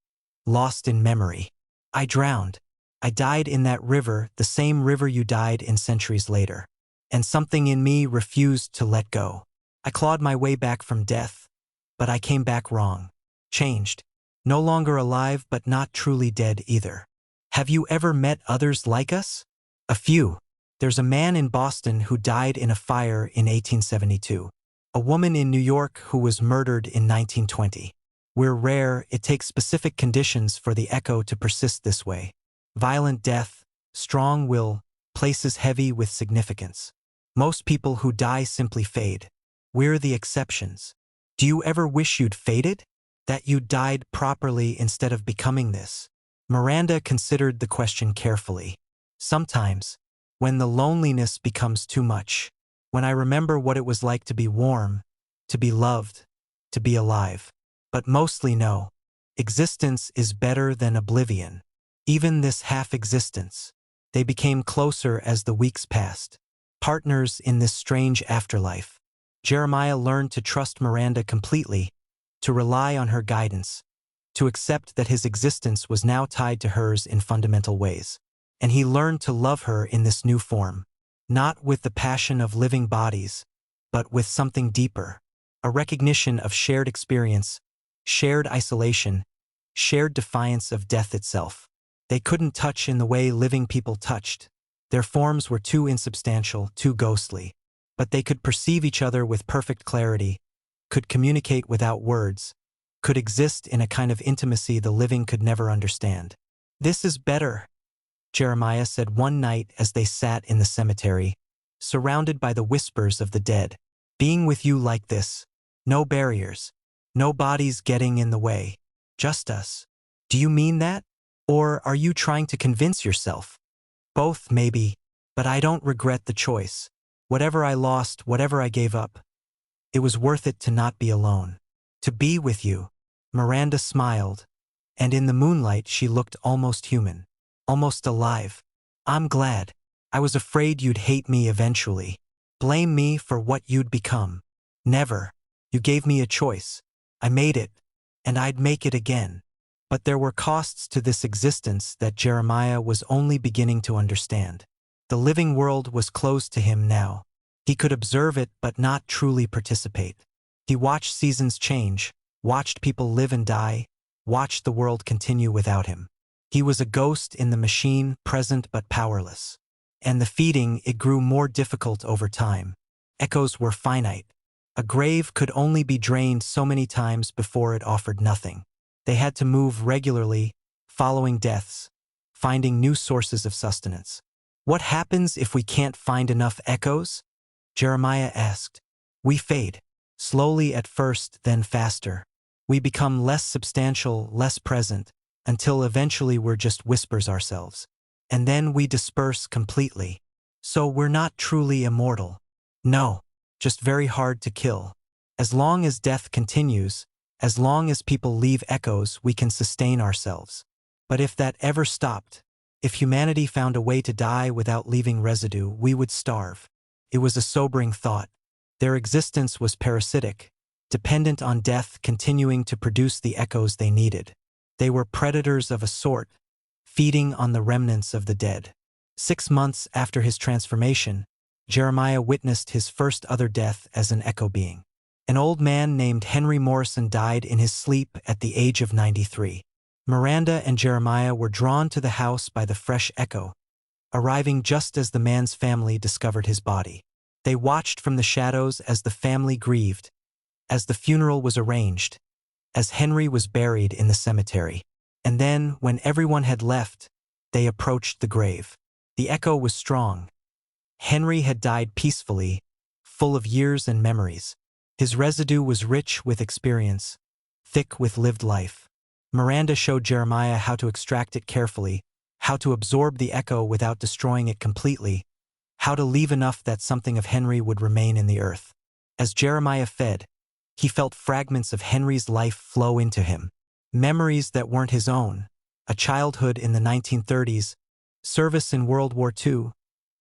lost in memory. I drowned. I died in that river, the same river you died in centuries later. And something in me refused to let go. I clawed my way back from death, but I came back wrong. Changed. No longer alive, but not truly dead either. Have you ever met others like us? A few. There's a man in Boston who died in a fire in 1872. A woman in New York who was murdered in 1920. We're rare, it takes specific conditions for the echo to persist this way. Violent death, strong will, places heavy with significance. Most people who die simply fade. We're the exceptions. Do you ever wish you'd faded? That you died properly instead of becoming this? Miranda considered the question carefully. Sometimes, when the loneliness becomes too much, when I remember what it was like to be warm, to be loved, to be alive. But mostly no. Existence is better than oblivion. Even this half-existence. They became closer as the weeks passed. Partners in this strange afterlife. Jeremiah learned to trust Miranda completely, to rely on her guidance, to accept that his existence was now tied to hers in fundamental ways. And he learned to love her in this new form. Not with the passion of living bodies, but with something deeper. A recognition of shared experience, shared isolation, shared defiance of death itself. They couldn't touch in the way living people touched. Their forms were too insubstantial, too ghostly. But they could perceive each other with perfect clarity, could communicate without words, could exist in a kind of intimacy the living could never understand. This is better, Jeremiah said one night as they sat in the cemetery, surrounded by the whispers of the dead. Being with you like this. No barriers. No bodies getting in the way. Just us. Do you mean that? Or are you trying to convince yourself? Both, maybe, but I don't regret the choice. Whatever I lost, whatever I gave up, it was worth it to not be alone. To be with you. Miranda smiled, and in the moonlight she looked almost human, almost alive. I'm glad. I was afraid you'd hate me eventually. Blame me for what you'd become. Never. You gave me a choice. I made it, and I'd make it again. But there were costs to this existence that Jeremiah was only beginning to understand. The living world was closed to him now. He could observe it but not truly participate. He watched seasons change, watched people live and die, watched the world continue without him. He was a ghost in the machine, present but powerless. And the feeding, it grew more difficult over time. Echoes were finite. A grave could only be drained so many times before it offered nothing. They had to move regularly, following deaths, finding new sources of sustenance. What happens if we can't find enough echoes? Jeremiah asked. We fade. Slowly at first, then faster. We become less substantial, less present, until eventually we're just whispers ourselves. And then we disperse completely. So we're not truly immortal. No, just very hard to kill. As long as death continues, as long as people leave echoes, we can sustain ourselves. But if that ever stopped, if humanity found a way to die without leaving residue, we would starve. It was a sobering thought. Their existence was parasitic, dependent on death continuing to produce the echoes they needed. They were predators of a sort, feeding on the remnants of the dead. 6 months after his transformation, Jeremiah witnessed his first other death as an echo being. An old man named Henry Morrison died in his sleep at the age of 93. Miranda and Jeremiah were drawn to the house by the fresh echo, arriving just as the man's family discovered his body. They watched from the shadows as the family grieved, as the funeral was arranged, as Henry was buried in the cemetery. And then, when everyone had left, they approached the grave. The echo was strong. Henry had died peacefully, full of years and memories. His residue was rich with experience, thick with lived life. Miranda showed Jeremiah how to extract it carefully, how to absorb the echo without destroying it completely, how to leave enough that something of Henry would remain in the earth. As Jeremiah fed, he felt fragments of Henry's life flow into him. Memories that weren't his own, a childhood in the 1930s, service in World War II,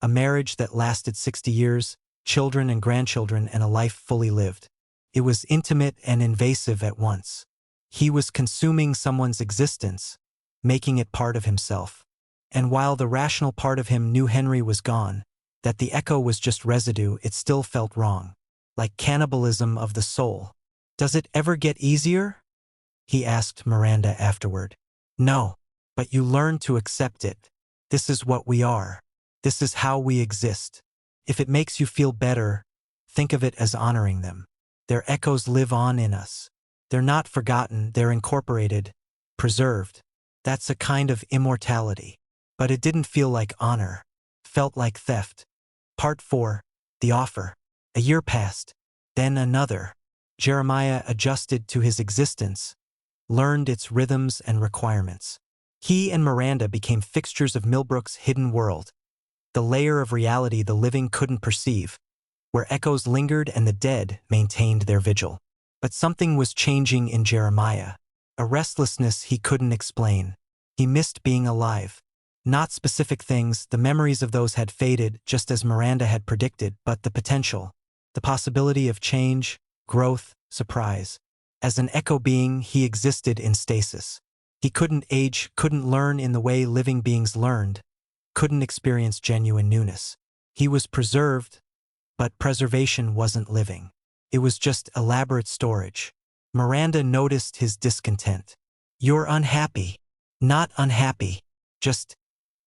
a marriage that lasted 60 years, children and grandchildren, and a life fully lived. It was intimate and invasive at once. He was consuming someone's existence, making it part of himself. And while the rational part of him knew Henry was gone, that the echo was just residue, it still felt wrong. Like cannibalism of the soul. Does it ever get easier? He asked Miranda afterward. No, but you learn to accept it. This is what we are. This is how we exist. If it makes you feel better, think of it as honoring them. Their echoes live on in us. They're not forgotten, they're incorporated, preserved. That's a kind of immortality. But it didn't feel like honor. It felt like theft. Part 4. The Offer. A year passed. Then another. Jeremiah adjusted to his existence, learned its rhythms and requirements. He and Miranda became fixtures of Millbrook's hidden world, the layer of reality the living couldn't perceive, where echoes lingered and the dead maintained their vigil. But something was changing in Jeremiah, a restlessness he couldn't explain. He missed being alive. Not specific things, the memories of those had faded, just as Miranda had predicted, but the potential, the possibility of change, growth, surprise. As an echo being, he existed in stasis. He couldn't age, couldn't learn in the way living beings learned, couldn't experience genuine newness. He was preserved, but preservation wasn't living. It was just elaborate storage. Miranda noticed his discontent. You're unhappy. Not unhappy. Just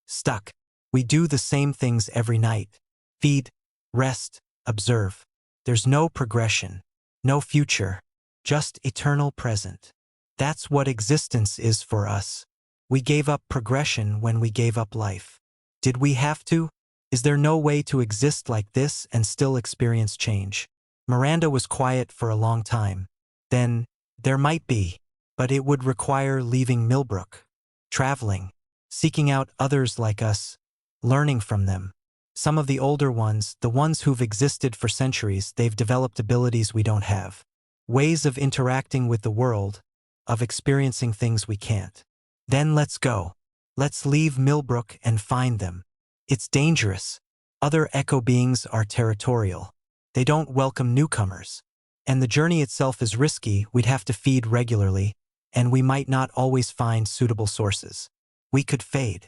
stuck. We do the same things every night. Feed, rest, observe. There's no progression, no future, just eternal present. That's what existence is for us. We gave up progression when we gave up life. Did we have to? Is there no way to exist like this and still experience change? Miranda was quiet for a long time. Then, there might be, but it would require leaving Millbrook, traveling, seeking out others like us, learning from them. Some of the older ones, the ones who've existed for centuries, they've developed abilities we don't have. Ways of interacting with the world, of experiencing things we can't. Then let's go. Let's leave Millbrook and find them. It's dangerous. Other echo beings are territorial. They don't welcome newcomers. And the journey itself is risky. We'd have to feed regularly, and we might not always find suitable sources. We could fade.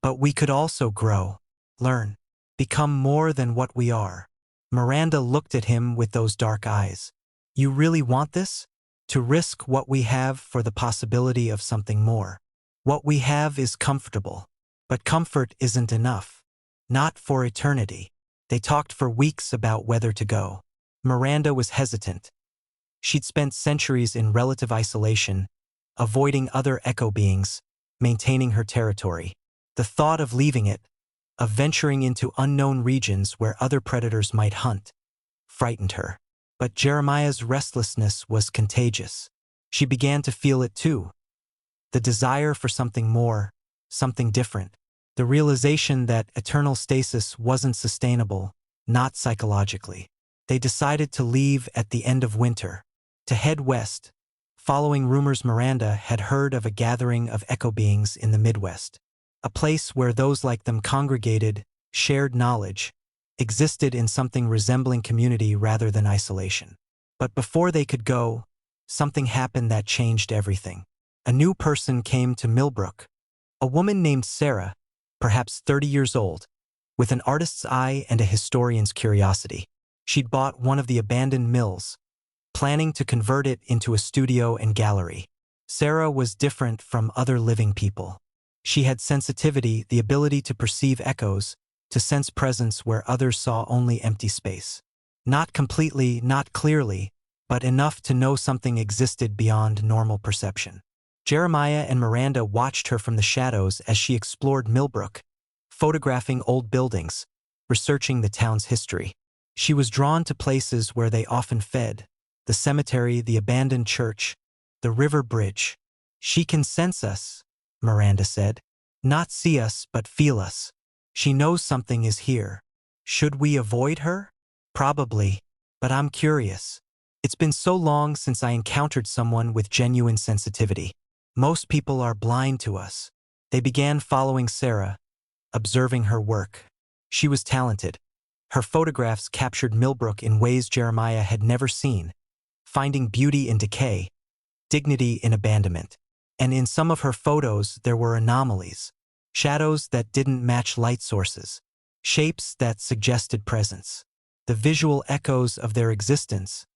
But we could also grow, learn, become more than what we are. Miranda looked at him with those dark eyes. You really want this? To risk what we have for the possibility of something more. What we have is comfortable. But comfort isn't enough. Not for eternity. They talked for weeks about whether to go. Miranda was hesitant. She'd spent centuries in relative isolation, avoiding other echo beings, maintaining her territory. The thought of leaving it, of venturing into unknown regions where other predators might hunt, frightened her. But Jeremiah's restlessness was contagious. She began to feel it too. The desire for something more, something different. The realization that eternal stasis wasn't sustainable, not psychologically. They decided to leave at the end of winter, to head west, following rumors Miranda had heard of a gathering of echo beings in the Midwest, a place where those like them congregated, shared knowledge, existed in something resembling community rather than isolation. But before they could go, something happened that changed everything. A new person came to Millbrook, a woman named Sarah, perhaps 30 years old, with an artist's eye and a historian's curiosity. She'd bought one of the abandoned mills, planning to convert it into a studio and gallery. Sarah was different from other living people. She had sensitivity, the ability to perceive echoes, to sense presence where others saw only empty space. Not completely, not clearly, but enough to know something existed beyond normal perception. Jeremiah and Miranda watched her from the shadows as she explored Millbrook, photographing old buildings, researching the town's history. She was drawn to places where they often fed, the cemetery, the abandoned church, the river bridge. "She can sense us," Miranda said. "Not see us, but feel us. She knows something is here. Should we avoid her? Probably, but I'm curious. It's been so long since I encountered someone with genuine sensitivity. Most people are blind to us." They began following Sarah, observing her work. She was talented. Her photographs captured Millbrook in ways Jeremiah had never seen, finding beauty in decay, dignity in abandonment. And in some of her photos there were anomalies, shadows that didn't match light sources, shapes that suggested presence. The visual echoes of their existence,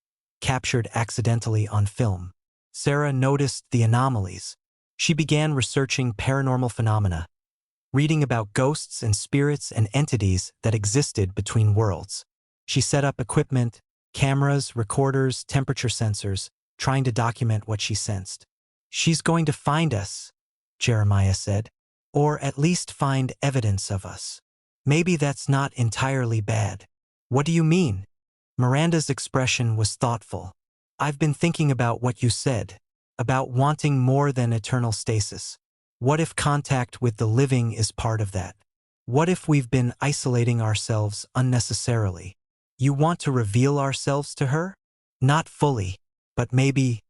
captured accidentally on film. Sarah noticed the anomalies. She began researching paranormal phenomena, reading about ghosts and spirits and entities that existed between worlds. She set up equipment, cameras, recorders, temperature sensors, trying to document what she sensed. "She's going to find us," Jeremiah said, "or at least find evidence of us. Maybe that's not entirely bad." "What do you mean?" Miranda's expression was thoughtful. "I've been thinking about what you said, about wanting more than eternal stasis. What if contact with the living is part of that? What if we've been isolating ourselves unnecessarily? You want to reveal ourselves to her? Not fully, but maybe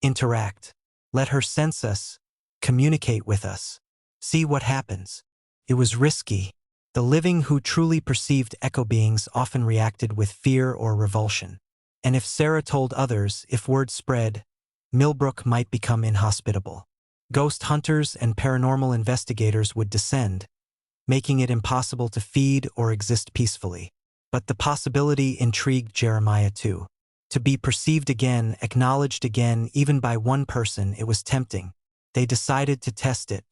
interact. Let her sense us, communicate with us. See what happens." It was risky. The living who truly perceived echo beings often reacted with fear or revulsion. And if Sarah told others, if word spread, Millbrook might become inhospitable. Ghost hunters and paranormal investigators would descend, making it impossible to feed or exist peacefully. But the possibility intrigued Jeremiah too. To be perceived again, acknowledged again, even by one person, it was tempting. They decided to test it.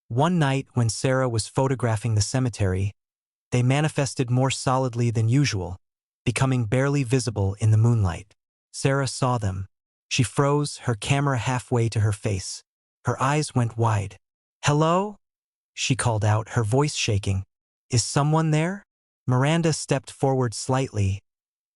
One night when Sarah was photographing the cemetery, they manifested more solidly than usual, becoming barely visible in the moonlight. Sarah saw them. She froze, her camera halfway to her face. Her eyes went wide. "Hello?" she called out, her voice shaking. "Is someone there?" Miranda stepped forward slightly,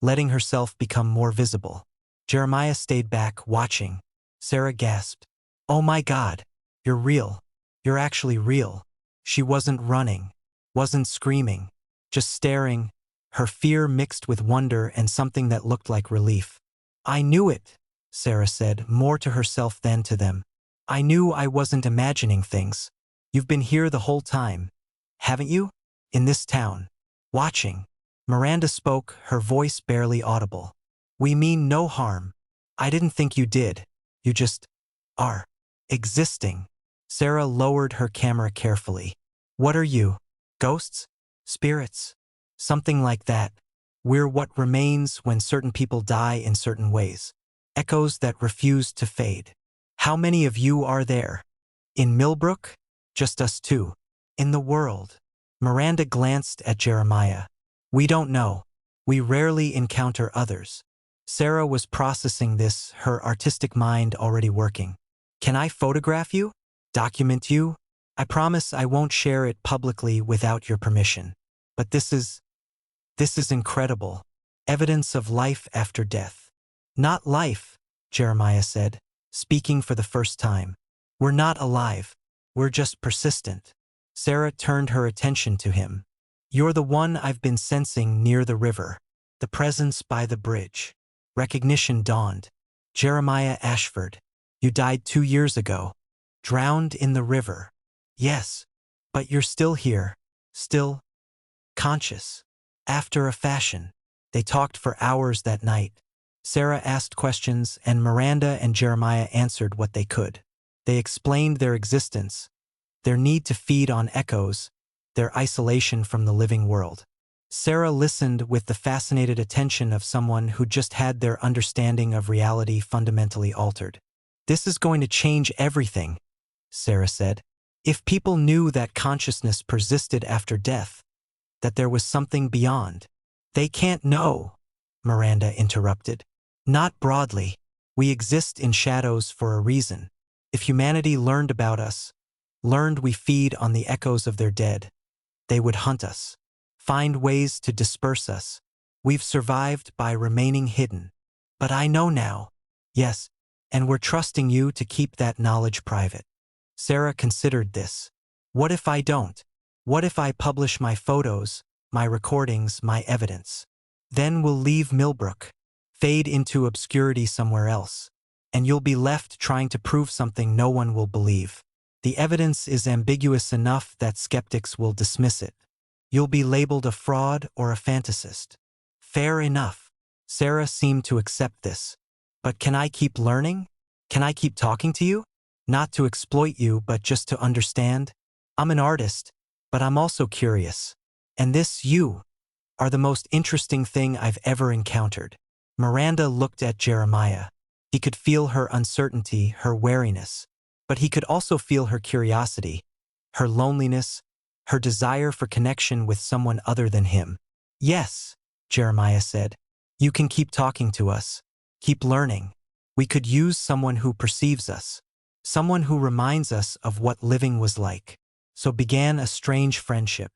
letting herself become more visible. Jeremiah stayed back, watching. Sarah gasped. "Oh my God, you're real. You're actually real." She wasn't running, wasn't screaming, just staring, her fear mixed with wonder and something that looked like relief. "I knew it," Sarah said, more to herself than to them. "I knew I wasn't imagining things. You've been here the whole time, haven't you? In this town, watching." Miranda spoke, her voice barely audible. "We mean no harm. I didn't think you did. You just are existing." Sarah lowered her camera carefully. "What are you? Ghosts? Spirits? Something like that. We're what remains when certain people die in certain ways. Echoes that refuse to fade. How many of you are there? In Millbrook? Just us two. In the world?" Miranda glanced at Jeremiah. We don't know. We rarely encounter others. Sarah was processing this, her artistic mind already working. Can I photograph you? Document you? I promise I won't share it publicly without your permission. But this is incredible. Evidence of life after death. Not life, Jeremiah said, speaking for the first time. We're not alive. We're just persistent. Sarah turned her attention to him. You're the one I've been sensing near the river. The presence by the bridge. Recognition dawned. Jeremiah Ashford. You died 2 years ago. Drowned in the river. Yes. But you're still here. Still conscious. After a fashion. They talked for hours that night. Sarah asked questions and Miranda and Jeremiah answered what they could. They explained their existence, their need to feed on echoes, their isolation from the living world. Sarah listened with the fascinated attention of someone who just had their understanding of reality fundamentally altered. This is going to change everything, Sarah said. If people knew that consciousness persisted after death, that there was something beyond. They can't know, Miranda interrupted. Not broadly. We exist in shadows for a reason. If humanity learned about us, learned we feed on the echoes of their dead, they would hunt us, find ways to disperse us. We've survived by remaining hidden. But I know now. Yes, and we're trusting you to keep that knowledge private. Sarah considered this. What if I don't? What if I publish my photos, my recordings, my evidence? Then we'll leave Millbrook, fade into obscurity somewhere else, and you'll be left trying to prove something no one will believe. The evidence is ambiguous enough that skeptics will dismiss it. You'll be labeled a fraud or a fantasist. Fair enough. Sarah seemed to accept this. But can I keep learning? Can I keep talking to you? Not to exploit you, but just to understand? I'm an artist, but I'm also curious. And this, you, are the most interesting thing I've ever encountered. Miranda looked at Jeremiah. He could feel her uncertainty, her wariness. But he could also feel her curiosity, her loneliness, her desire for connection with someone other than him. Yes, Jeremiah said. You can keep talking to us. Keep learning. We could use someone who perceives us. Someone who reminds us of what living was like. So began a strange friendship.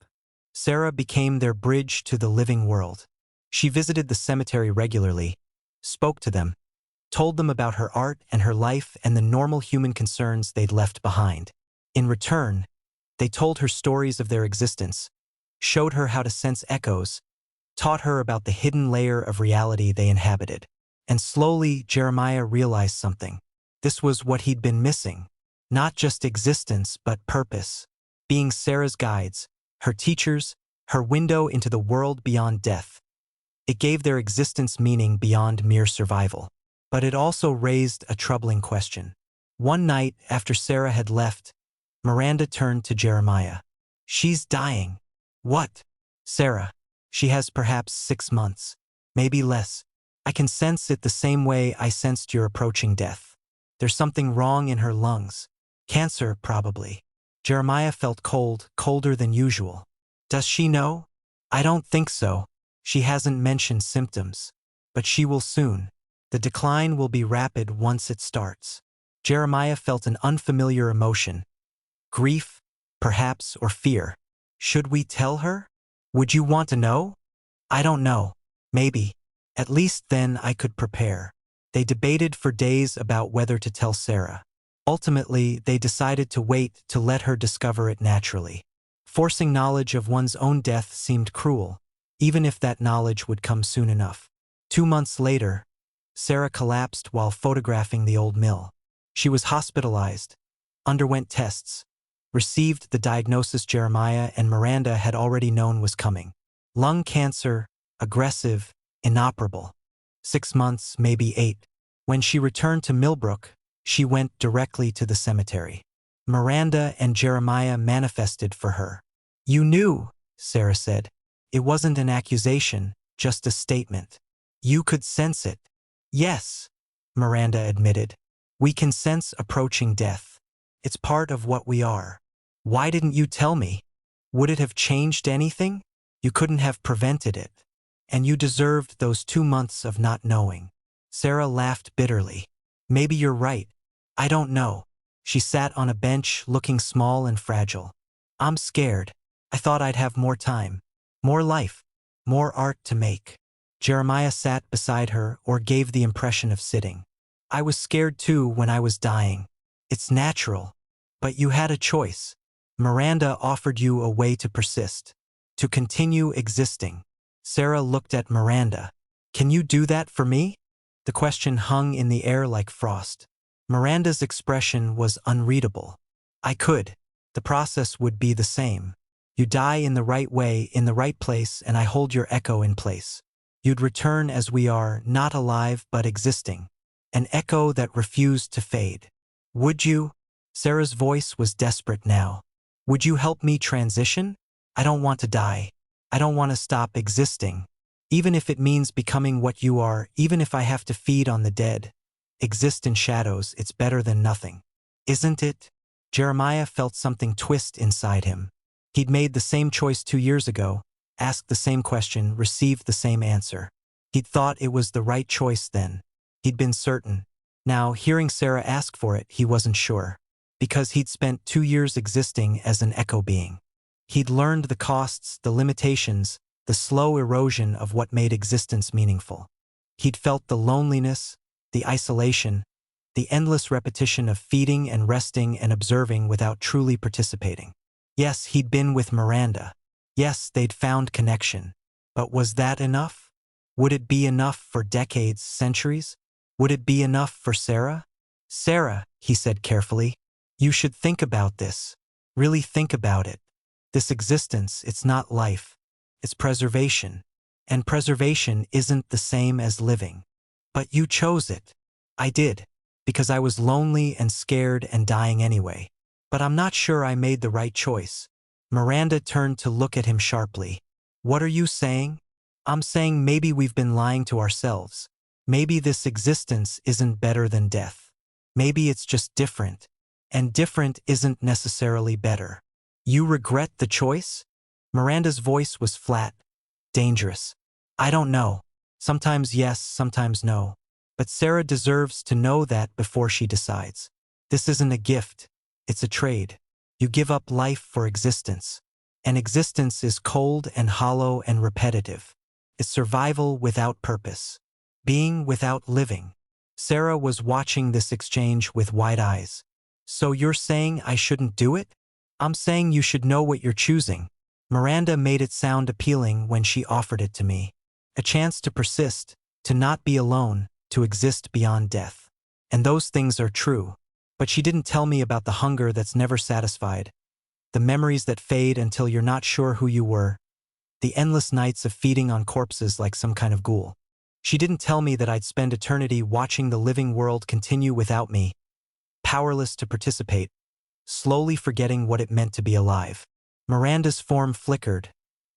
Sarah became their bridge to the living world. She visited the cemetery regularly, spoke to them, told them about her art and her life and the normal human concerns they'd left behind. In return, they told her stories of their existence, showed her how to sense echoes, taught her about the hidden layer of reality they inhabited. And slowly, Jeremiah realized something. This was what he'd been missing. Not just existence, but purpose. Being Sarah's guides, her teachers, her window into the world beyond death. It gave their existence meaning beyond mere survival. But it also raised a troubling question. One night, after Sarah had left, Miranda turned to Jeremiah. She's dying. What? Sarah. She has perhaps 6 months. Maybe less. I can sense it the same way I sensed your approaching death. There's something wrong in her lungs. Cancer, probably. Jeremiah felt cold, colder than usual. Does she know? I don't think so. She hasn't mentioned symptoms. But she will soon. The decline will be rapid once it starts. Jeremiah felt an unfamiliar emotion. Grief, perhaps, or fear. Should we tell her? Would you want to know? I don't know. Maybe. At least then I could prepare. They debated for days about whether to tell Sarah. Ultimately, they decided to wait to let her discover it naturally. Forcing knowledge of one's own death seemed cruel, even if that knowledge would come soon enough. 2 months later, Sarah collapsed while photographing the old mill. She was hospitalized, underwent tests, received the diagnosis Jeremiah and Miranda had already known was coming. Lung cancer, aggressive, inoperable. 6 months, maybe 8. When she returned to Millbrook, she went directly to the cemetery. Miranda and Jeremiah manifested for her. You knew, Sarah said. It wasn't an accusation, just a statement. You could sense it. Yes, Miranda admitted. We can sense approaching death. It's part of what we are. Why didn't you tell me? Would it have changed anything? You couldn't have prevented it. And you deserved those 2 months of not knowing. Sarah laughed bitterly. Maybe you're right. I don't know. She sat on a bench, looking small and fragile. I'm scared. I thought I'd have more time. More life. More art to make. Jeremiah sat beside her, or gave the impression of sitting. I was scared too when I was dying. It's natural. But you had a choice. Miranda offered you a way to persist. To continue existing. Sarah looked at Miranda. Can you do that for me? The question hung in the air like frost. Miranda's expression was unreadable. I could. The process would be the same. You die in the right way, in the right place, and I hold your echo in place. You'd return as we are, not alive but existing. An echo that refused to fade. Would you? Sarah's voice was desperate now. Would you help me transition? I don't want to die. I don't want to stop existing. Even if it means becoming what you are, even if I have to feed on the dead. Exist in shadows, it's better than nothing. Isn't it? Jeremiah felt something twist inside him. He'd made the same choice 2 years ago, asked the same question, received the same answer. He'd thought it was the right choice then. He'd been certain. Now, hearing Sarah ask for it, he wasn't sure. Because he'd spent 2 years existing as an echo being. He'd learned the costs, the limitations, the slow erosion of what made existence meaningful. He'd felt the loneliness, the isolation, the endless repetition of feeding and resting and observing without truly participating. Yes, he'd been with Miranda. Yes, they'd found connection. But was that enough? Would it be enough for decades, centuries? Would it be enough for Sarah? Sarah, he said carefully, you should think about this. Really think about it. This existence, it's not life. It's preservation. And preservation isn't the same as living. But you chose it. I did. Because I was lonely and scared and dying anyway. But I'm not sure I made the right choice. Miranda turned to look at him sharply. What are you saying? I'm saying maybe we've been lying to ourselves. Maybe this existence isn't better than death. Maybe it's just different. And different isn't necessarily better. You regret the choice? Miranda's voice was flat, dangerous. I don't know. Sometimes yes, sometimes no. But Sarah deserves to know that before she decides. This isn't a gift. It's a trade. You give up life for existence. And existence is cold and hollow and repetitive. It's survival without purpose. Being without living. Sarah was watching this exchange with wide eyes. So you're saying I shouldn't do it? I'm saying you should know what you're choosing. Miranda made it sound appealing when she offered it to me. A chance to persist, to not be alone, to exist beyond death. And those things are true. But she didn't tell me about the hunger that's never satisfied, the memories that fade until you're not sure who you were, the endless nights of feeding on corpses like some kind of ghoul. She didn't tell me that I'd spend eternity watching the living world continue without me, powerless to participate, slowly forgetting what it meant to be alive. Miranda's form flickered,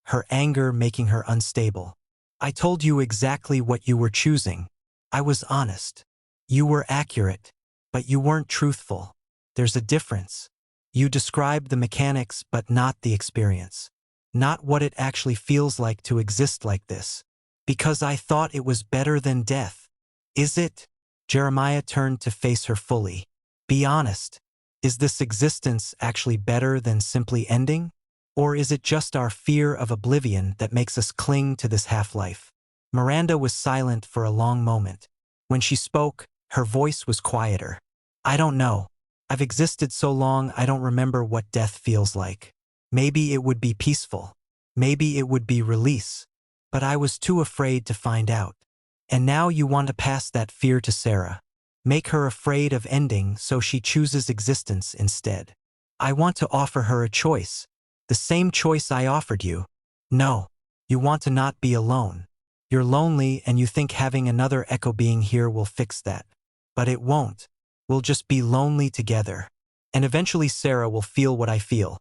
her anger making her unstable. I told you exactly what you were choosing. I was honest. You were accurate. But you weren't truthful. There's a difference. You described the mechanics but not the experience. Not what it actually feels like to exist like this. Because I thought it was better than death. Is it? Jeremiah turned to face her fully. Be honest. Is this existence actually better than simply ending? Or is it just our fear of oblivion that makes us cling to this half-life? Miranda was silent for a long moment. When she spoke, her voice was quieter. I don't know. I've existed so long I don't remember what death feels like. Maybe it would be peaceful. Maybe it would be release. But I was too afraid to find out. And now you want to pass that fear to Sarah. Make her afraid of ending so she chooses existence instead. I want to offer her a choice. The same choice I offered you. No. You want to not be alone. You're lonely and you think having another echo being here will fix that. But it won't. We'll just be lonely together. And eventually Sarah will feel what I feel.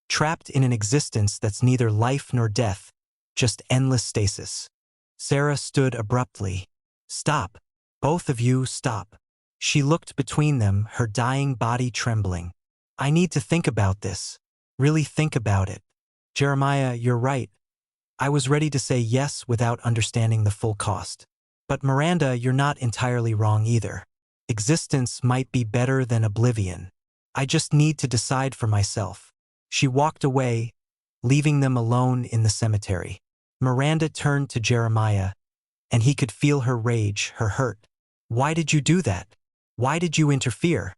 Trapped in an existence that's neither life nor death, just endless stasis. Sarah stood abruptly. Stop. Both of you stop. She looked between them, her dying body trembling. I need to think about this. Really think about it. Jeremiah, you're right. I was ready to say yes without understanding the full cost. But Miranda, you're not entirely wrong either. Existence might be better than oblivion. I just need to decide for myself. She walked away, leaving them alone in the cemetery. Miranda turned to Jeremiah, and he could feel her rage, her hurt. Why did you do that? Why did you interfere?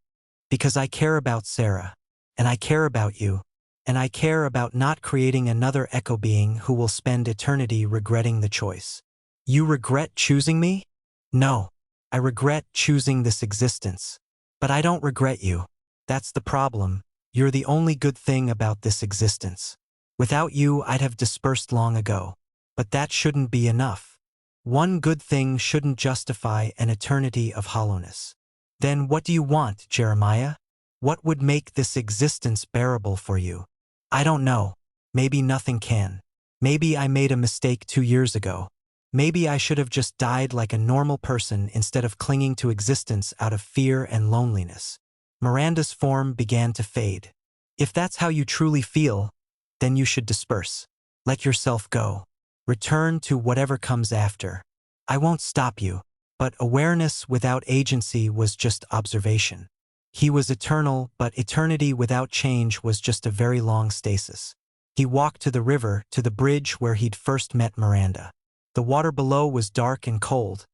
Because I care about Sarah, and I care about you, and I care about not creating another echo being who will spend eternity regretting the choice. You regret choosing me? No. I regret choosing this existence. But I don't regret you. That's the problem. You're the only good thing about this existence. Without you, I'd have dispersed long ago. But that shouldn't be enough. One good thing shouldn't justify an eternity of hollowness. Then what do you want, Jeremiah? What would make this existence bearable for you? I don't know. Maybe nothing can. Maybe I made a mistake 2 years ago. Maybe I should have just died like a normal person instead of clinging to existence out of fear and loneliness. Miranda's form began to fade. If that's how you truly feel, then you should disperse. Let yourself go. Return to whatever comes after. I won't stop you. But awareness without agency was just observation. He was eternal, but eternity without change was just a very long stasis. He walked to the river, to the bridge where he'd first met Miranda. The water below was dark and cold,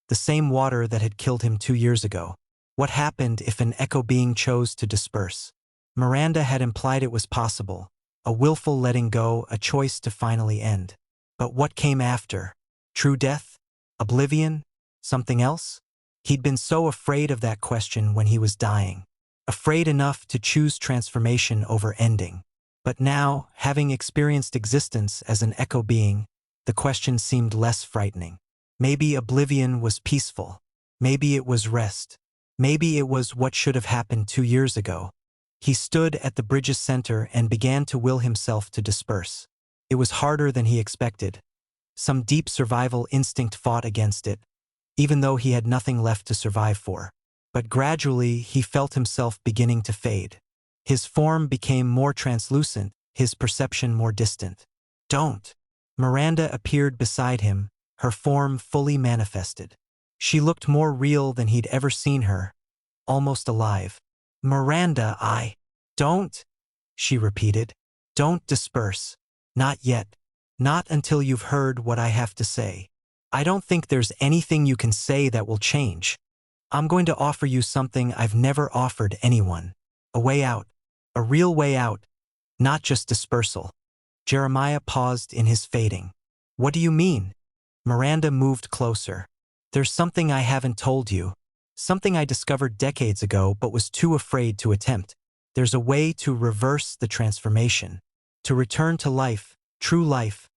the same water that had killed him 2 years ago. What happened if an echo being chose to disperse? Miranda had implied it was possible, a willful letting go, a choice to finally end. But what came after? True death? Oblivion? Something else? He'd been so afraid of that question when he was dying, afraid enough to choose transformation over ending. But now, having experienced existence as an echo being, the question seemed less frightening. Maybe oblivion was peaceful. Maybe it was rest. Maybe it was what should have happened 2 years ago. He stood at the bridge's center and began to will himself to disperse. It was harder than he expected. Some deep survival instinct fought against it, even though he had nothing left to survive for. But gradually, he felt himself beginning to fade. His form became more translucent, his perception more distant. Don't! Miranda appeared beside him, her form fully manifested. She looked more real than he'd ever seen her, almost alive. Miranda, don't, she repeated. Don't disperse. Not yet. Not until you've heard what I have to say. I don't think there's anything you can say that will change. I'm going to offer you something I've never offered anyone. A way out. A real way out. Not just dispersal. Jeremiah paused in his fading. What do you mean? Miranda moved closer. There's something I haven't told you. Something I discovered decades ago but was too afraid to attempt. There's a way to reverse the transformation. To return to life, true life,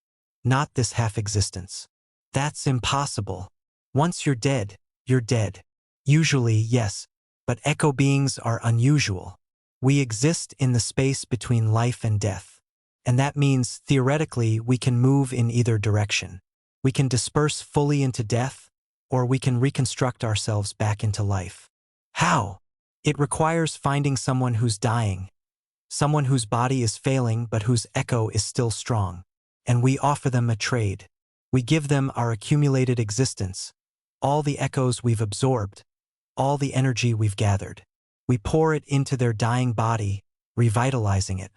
not this half-existence. That's impossible. Once you're dead, you're dead. Usually, yes, but echo beings are unusual. We exist in the space between life and death. And that means, theoretically, we can move in either direction. We can disperse fully into death, or we can reconstruct ourselves back into life. How? It requires finding someone who's dying, someone whose body is failing but whose echo is still strong. And we offer them a trade. We give them our accumulated existence, all the echoes we've absorbed, all the energy we've gathered. We pour it into their dying body, revitalizing it.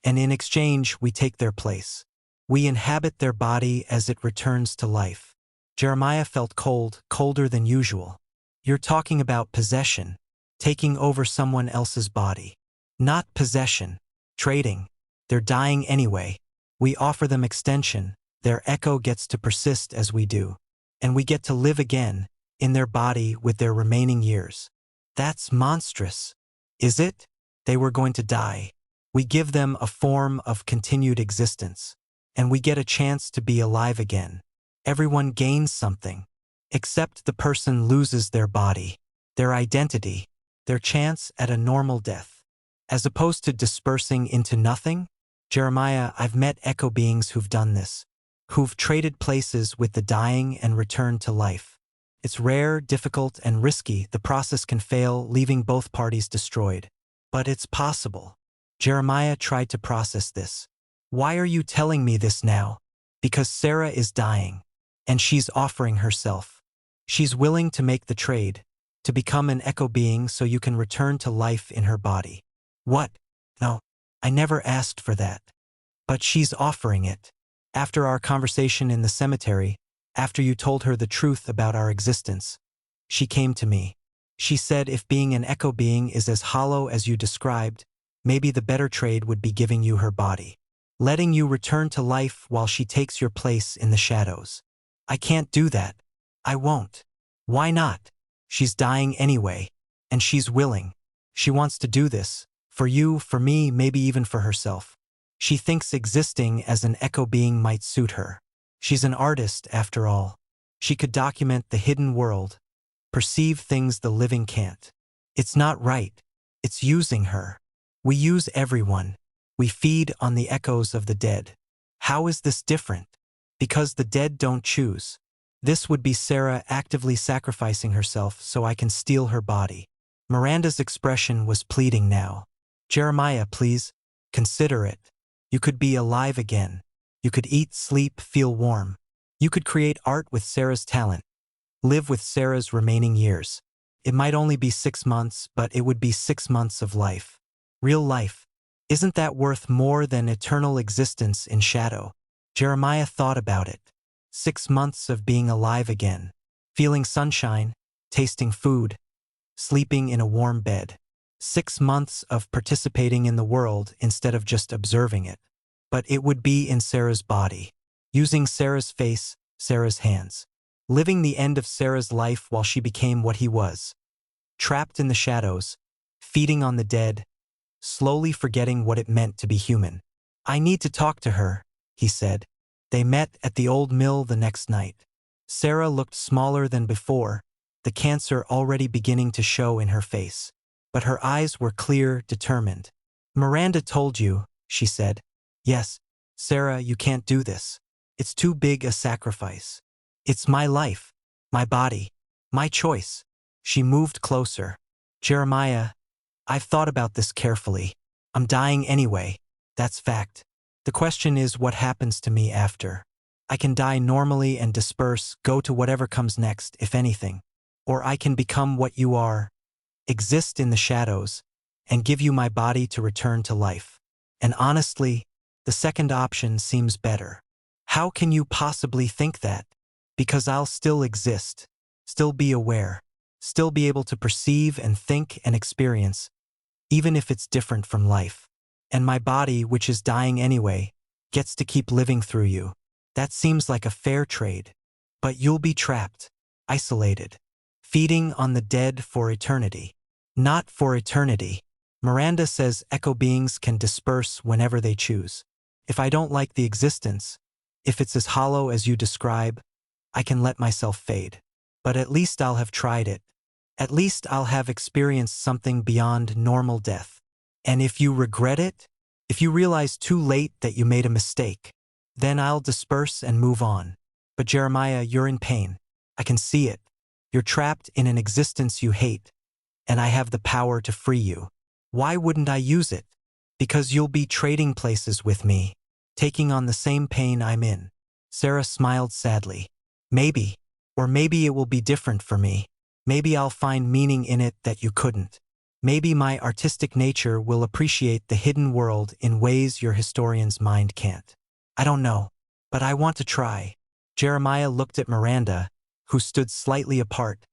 And in exchange, we take their place. We inhabit their body as it returns to life. Jeremiah felt cold, colder than usual. You're talking about possession, taking over someone else's body. Not possession, trading. They're dying anyway. We offer them extension. Their echo gets to persist as we do. And we get to live again, in their body with their remaining years. That's monstrous. Is it? They were going to die. We give them a form of continued existence. And we get a chance to be alive again. Everyone gains something. Except the person loses their body, their identity, their chance at a normal death. As opposed to dispersing into nothing? Jeremiah, I've met echo beings who've done this. Who've traded places with the dying and returned to life. It's rare, difficult, and risky. The process can fail, leaving both parties destroyed. But it's possible. Jeremiah tried to process this. Why are you telling me this now? Because Sarah is dying. And she's offering herself. She's willing to make the trade, to become an echo being so you can return to life in her body. What? No, I never asked for that. But she's offering it. After our conversation in the cemetery, after you told her the truth about our existence, she came to me. She said if being an echo being is as hollow as you described, maybe the better trade would be giving you her body. Letting you return to life while she takes your place in the shadows. I can't do that. I won't. Why not? She's dying anyway. And she's willing. She wants to do this. For you, for me, maybe even for herself. She thinks existing as an echo being might suit her. She's an artist, after all. She could document the hidden world, perceive things the living can't. It's not right. It's using her. We use everyone. We feed on the echoes of the dead. How is this different? Because the dead don't choose. This would be Sarah actively sacrificing herself so I can steal her body. Miranda's expression was pleading now. Jeremiah, please, consider it. You could be alive again. You could eat, sleep, feel warm. You could create art with Sarah's talent. Live with Sarah's remaining years. It might only be 6 months, but it would be 6 months of life. Real life. Isn't that worth more than eternal existence in shadow? Jeremiah thought about it. 6 months of being alive again. Feeling sunshine, tasting food, sleeping in a warm bed. 6 months of participating in the world instead of just observing it. But it would be in Sarah's body. Using Sarah's face, Sarah's hands. Living the end of Sarah's life while she became what he was. Trapped in the shadows, feeding on the dead, slowly forgetting what it meant to be human. I need to talk to her, he said. They met at the old mill the next night. Sarah looked smaller than before, the cancer already beginning to show in her face. But her eyes were clear, determined. Miranda told you, she said. Yes, Sarah, you can't do this. It's too big a sacrifice. It's my life, my body, my choice. She moved closer. Jeremiah, I've thought about this carefully. I'm dying anyway. That's fact. The question is what happens to me after. I can die normally and disperse, go to whatever comes next, if anything. Or I can become what you are, exist in the shadows, and give you my body to return to life. And honestly, the second option seems better. How can you possibly think that? Because I'll still exist, still be aware, still be able to perceive and think and experience, even if it's different from life. And my body, which is dying anyway, gets to keep living through you. That seems like a fair trade. But you'll be trapped, isolated, feeding on the dead for eternity. Not for eternity. Miranda says echo beings can disperse whenever they choose. If I don't like the existence, if it's as hollow as you describe, I can let myself fade. But at least I'll have tried it. At least I'll have experienced something beyond normal death. And if you regret it, if you realize too late that you made a mistake, then I'll disperse and move on. But Jeremiah, you're in pain. I can see it. You're trapped in an existence you hate, and I have the power to free you. Why wouldn't I use it? Because you'll be trading places with me, taking on the same pain I'm in. Sarah smiled sadly. Maybe, or maybe it will be different for me. Maybe I'll find meaning in it that you couldn't. Maybe my artistic nature will appreciate the hidden world in ways your historian's mind can't. I don't know, but I want to try. Jeremiah looked at Miranda, who stood slightly apart,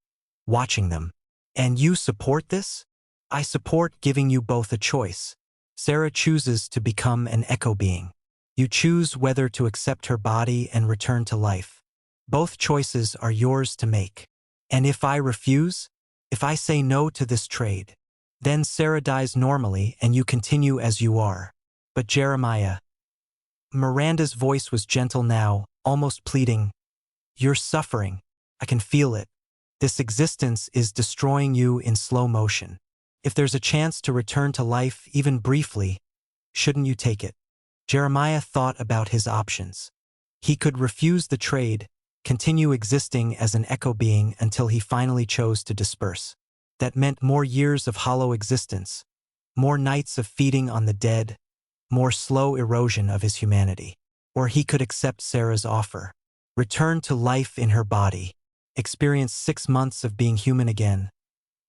watching them. And you support this? I support giving you both a choice. Sarah chooses to become an echo being. You choose whether to accept her body and return to life. Both choices are yours to make. And if I refuse, if I say no to this trade, then Sarah dies normally and you continue as you are. But Jeremiah, Miranda's voice was gentle now, almost pleading. You're suffering. I can feel it. This existence is destroying you in slow motion. If there's a chance to return to life, even briefly, shouldn't you take it? Jeremiah thought about his options. He could refuse the trade, continue existing as an echo being until he finally chose to disperse. That meant more years of hollow existence, more nights of feeding on the dead, more slow erosion of his humanity. Or he could accept Sarah's offer. Return to life in her body. Experience 6 months of being human again.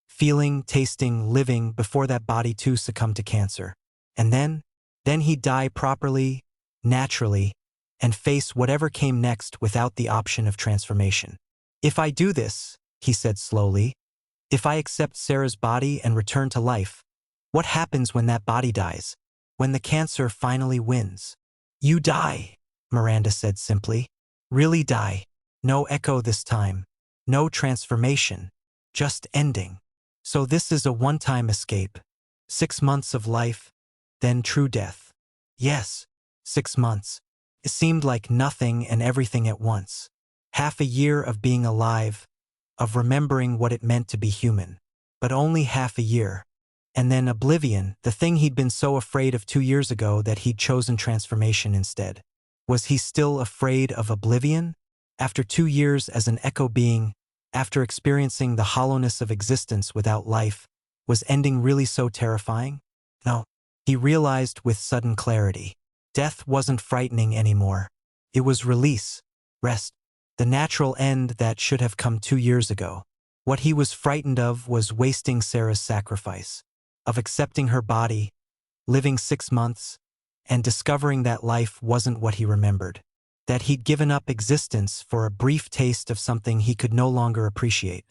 Feeling, tasting, living before that body too succumbed to cancer. And then he'd die properly, naturally, and face whatever came next without the option of transformation. If I do this, he said slowly, if I accept Sarah's body and return to life, what happens when that body dies? When the cancer finally wins? You die, Miranda said simply. Really die. No echo this time. No transformation. Just ending. So this is a one-time escape. 6 months of life, then true death. Yes, 6 months. It seemed like nothing and everything at once. Half a year of being alive, of remembering what it meant to be human. But only half a year. And then oblivion, the thing he'd been so afraid of 2 years ago that he'd chosen transformation instead. Was he still afraid of oblivion? After 2 years as an echo being, after experiencing the hollowness of existence without life, was ending really so terrifying? No. He realized with sudden clarity. Death wasn't frightening anymore. It was release, rest, the natural end that should have come 2 years ago. What he was frightened of was wasting Sarah's sacrifice, of accepting her body, living 6 months, and discovering that life wasn't what he remembered, that he'd given up existence for a brief taste of something he could no longer appreciate.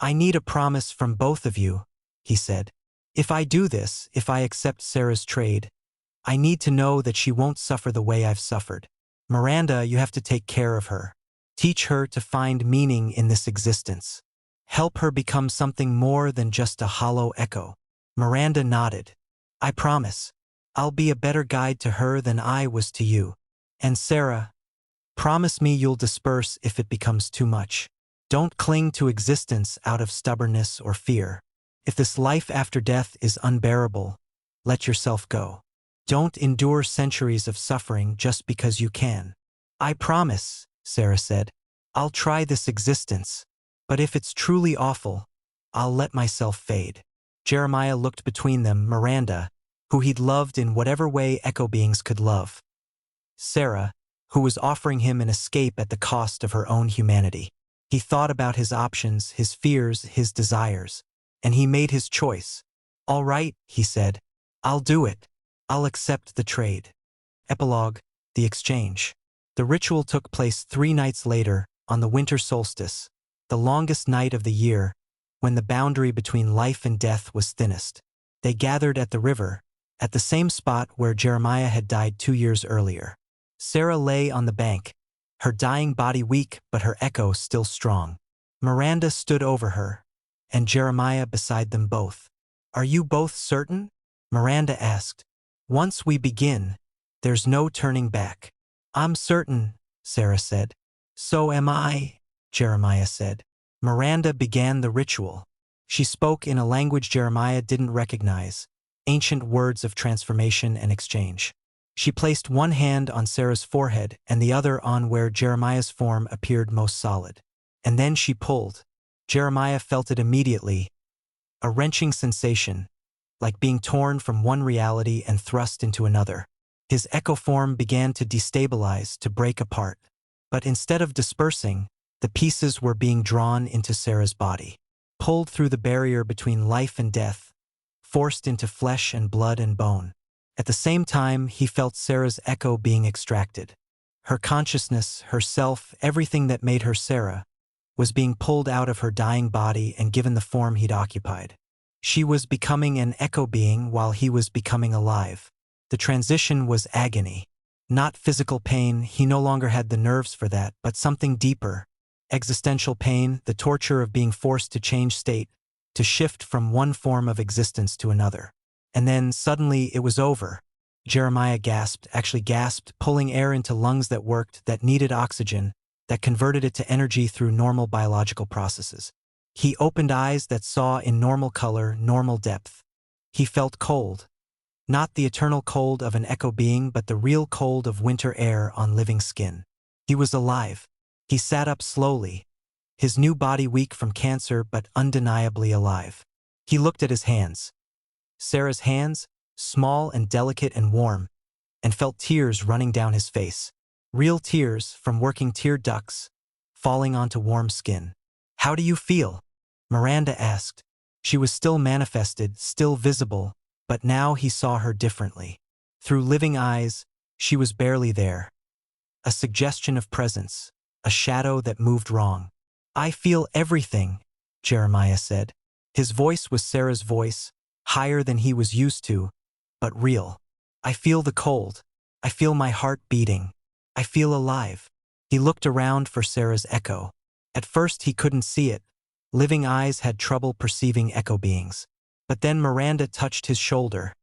I need a promise from both of you, he said. If I do this, if I accept Sarah's trade, I need to know that she won't suffer the way I've suffered. Miranda, you have to take care of her. Teach her to find meaning in this existence. Help her become something more than just a hollow echo. Miranda nodded. I promise. I'll be a better guide to her than I was to you. And Sarah, promise me you'll disperse if it becomes too much. Don't cling to existence out of stubbornness or fear. If this life after death is unbearable, let yourself go. Don't endure centuries of suffering just because you can. I promise, Sarah said. I'll try this existence. But if it's truly awful, I'll let myself fade. Jeremiah looked between them, Miranda, who he'd loved in whatever way echo beings could love. Sarah, who was offering him an escape at the cost of her own humanity. He thought about his options, his fears, his desires, and he made his choice. All right, he said. I'll do it. I'll accept the trade. Epilogue, the exchange. The ritual took place 3 nights later, on the winter solstice, the longest night of the year, when the boundary between life and death was thinnest. They gathered at the river, at the same spot where Jeremiah had died 2 years earlier. Sarah lay on the bank, her dying body weak but her echo still strong. Miranda stood over her, and Jeremiah beside them both. Are you both certain? Miranda asked. Once we begin, there's no turning back. I'm certain, Sarah said. So am I, Jeremiah said. Miranda began the ritual. She spoke in a language Jeremiah didn't recognize, ancient words of transformation and exchange. She placed one hand on Sarah's forehead and the other on where Jeremiah's form appeared most solid. And then she pulled. Jeremiah felt it immediately, a wrenching sensation, like being torn from one reality and thrust into another. His echo form began to destabilize, to break apart. But instead of dispersing, the pieces were being drawn into Sarah's body, pulled through the barrier between life and death, forced into flesh and blood and bone. At the same time, he felt Sarah's echo being extracted. Her consciousness, herself, everything that made her Sarah, was being pulled out of her dying body and given the form he'd occupied. She was becoming an echo being while he was becoming alive. The transition was agony. Not physical pain, he no longer had the nerves for that, but something deeper. Existential pain, the torture of being forced to change state, to shift from one form of existence to another. And then, suddenly, it was over. Jeremiah gasped, pulling air into lungs that worked, that needed oxygen, that converted it to energy through normal biological processes. He opened eyes that saw in normal color, normal depth. He felt cold. Not the eternal cold of an echo being, but the real cold of winter air on living skin. He was alive. He sat up slowly, his new body weak from cancer but undeniably alive. He looked at his hands. Sarah's hands, small and delicate and warm, and felt tears running down his face. Real tears from working tear ducts, falling onto warm skin. "How do you feel?" Miranda asked. She was still manifested, still visible, but now he saw her differently. Through living eyes, she was barely there. A suggestion of presence, a shadow that moved wrong. "I feel everything," Jeremiah said. His voice was Sarah's voice, higher than he was used to, but real. "I feel the cold. I feel my heart beating. I feel alive." He looked around for Sarah's echo. At first he couldn't see it. Living eyes had trouble perceiving echo beings. But then Miranda touched his shoulder,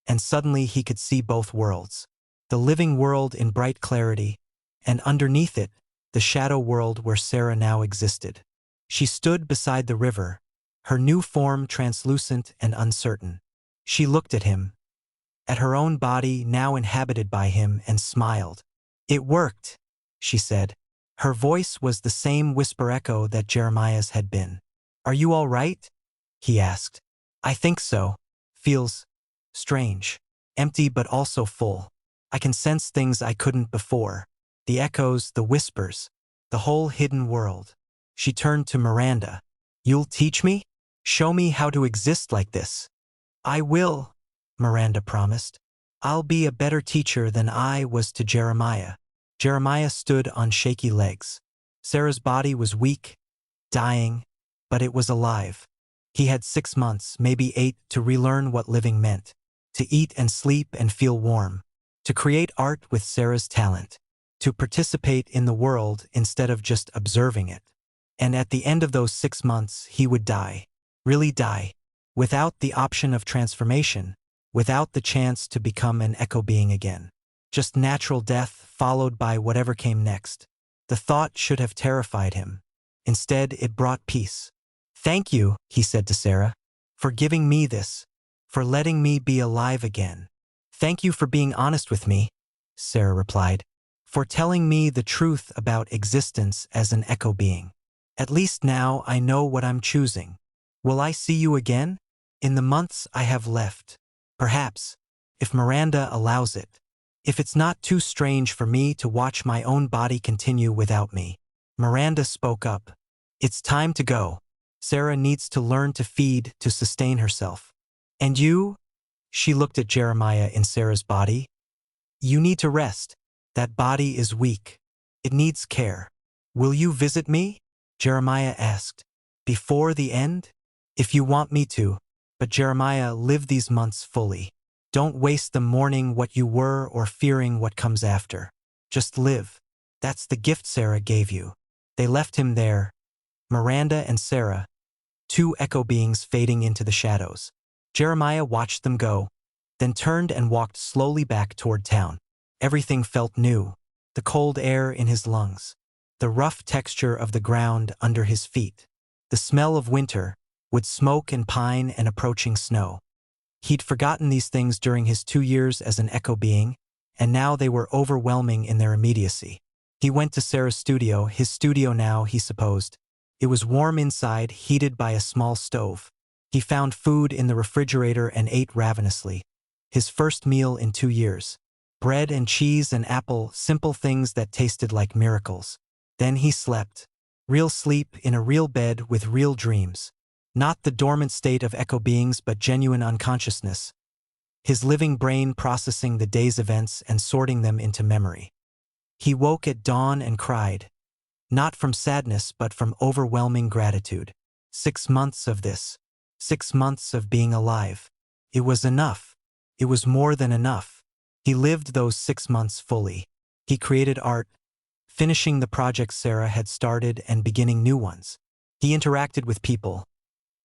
and suddenly he could see both worlds. The living world in bright clarity, and underneath it, the shadow world where Sarah now existed. She stood beside the river, her new form translucent and uncertain. She looked at him, at her own body now inhabited by him, and smiled. "It worked," she said. Her voice was the same whisper echo that Jeremiah's had been. "Are you all right?" he asked. "I think so. Feels strange. Empty but also full. I can sense things I couldn't before. The echoes, the whispers, the whole hidden world." She turned to Miranda. "You'll teach me? Show me how to exist like this." "I will," Miranda promised. "I'll be a better teacher than I was to Jeremiah." Jeremiah stood on shaky legs. Sarah's body was weak, dying, but it was alive. He had 6 months, maybe 8, to relearn what living meant. To eat and sleep and feel warm. To create art with Sarah's talent. To participate in the world instead of just observing it. And at the end of those 6 months, he would die. Really die. Without the option of transformation. Without the chance to become an echo being again. Just natural death followed by whatever came next. The thought should have terrified him. Instead, it brought peace. "Thank you," he said to Sarah, "for giving me this, for letting me be alive again." "Thank you for being honest with me," Sarah replied, "for telling me the truth about existence as an echo being. At least now I know what I'm choosing. Will I see you again? In the months I have left. Perhaps, if Miranda allows it. If it's not too strange for me to watch my own body continue without me." Miranda spoke up. "It's time to go. Sarah needs to learn to feed to sustain herself. And you?" She looked at Jeremiah in Sarah's body. "You need to rest. That body is weak. It needs care. Will you visit me?" Jeremiah asked. "Before the end?" "If you want me to. But Jeremiah, live these months fully. Don't waste them mourning what you were or fearing what comes after. Just live. That's the gift Sarah gave you." They left him there, Miranda and Sarah, 2 echo beings fading into the shadows. Jeremiah watched them go, then turned and walked slowly back toward town. Everything felt new. The cold air in his lungs. The rough texture of the ground under his feet. The smell of winter, with smoke and pine and approaching snow. He'd forgotten these things during his 2 years as an echo being, and now they were overwhelming in their immediacy. He went to Sarah's studio, his studio now, he supposed. It was warm inside, heated by a small stove. He found food in the refrigerator and ate ravenously. His first meal in 2 years. Bread and cheese and apple, simple things that tasted like miracles. Then he slept. Real sleep in a real bed with real dreams. Not the dormant state of echo beings but genuine unconsciousness. His living brain processing the day's events and sorting them into memory. He woke at dawn and cried. Not from sadness but from overwhelming gratitude. 6 months of this. 6 months of being alive. It was enough. It was more than enough. He lived those 6 months fully. He created art, finishing the projects Sarah had started and beginning new ones. He interacted with people.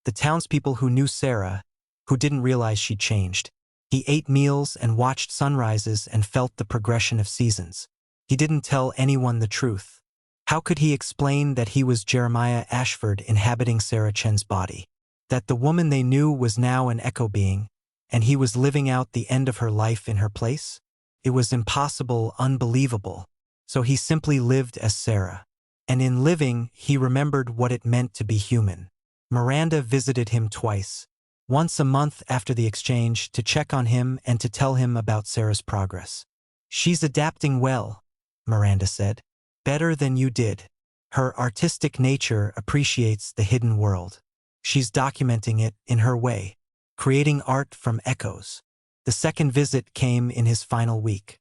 The townspeople who knew Sarah, who didn't realize she'd changed. He ate meals and watched sunrises and felt the progression of seasons. He didn't tell anyone the truth. How could he explain that he was Jeremiah Ashford inhabiting Sarah Chen's body? That the woman they knew was now an echo being, and he was living out the end of her life in her place? It was impossible, unbelievable. So he simply lived as Sarah. And in living, he remembered what it meant to be human. Miranda visited him twice. Once a month after the exchange to check on him and to tell him about Sarah's progress. She's adapting well, Miranda said. Better than you did. Her artistic nature appreciates the hidden world. She's documenting it in her way, creating art from echoes. The second visit came in his final week.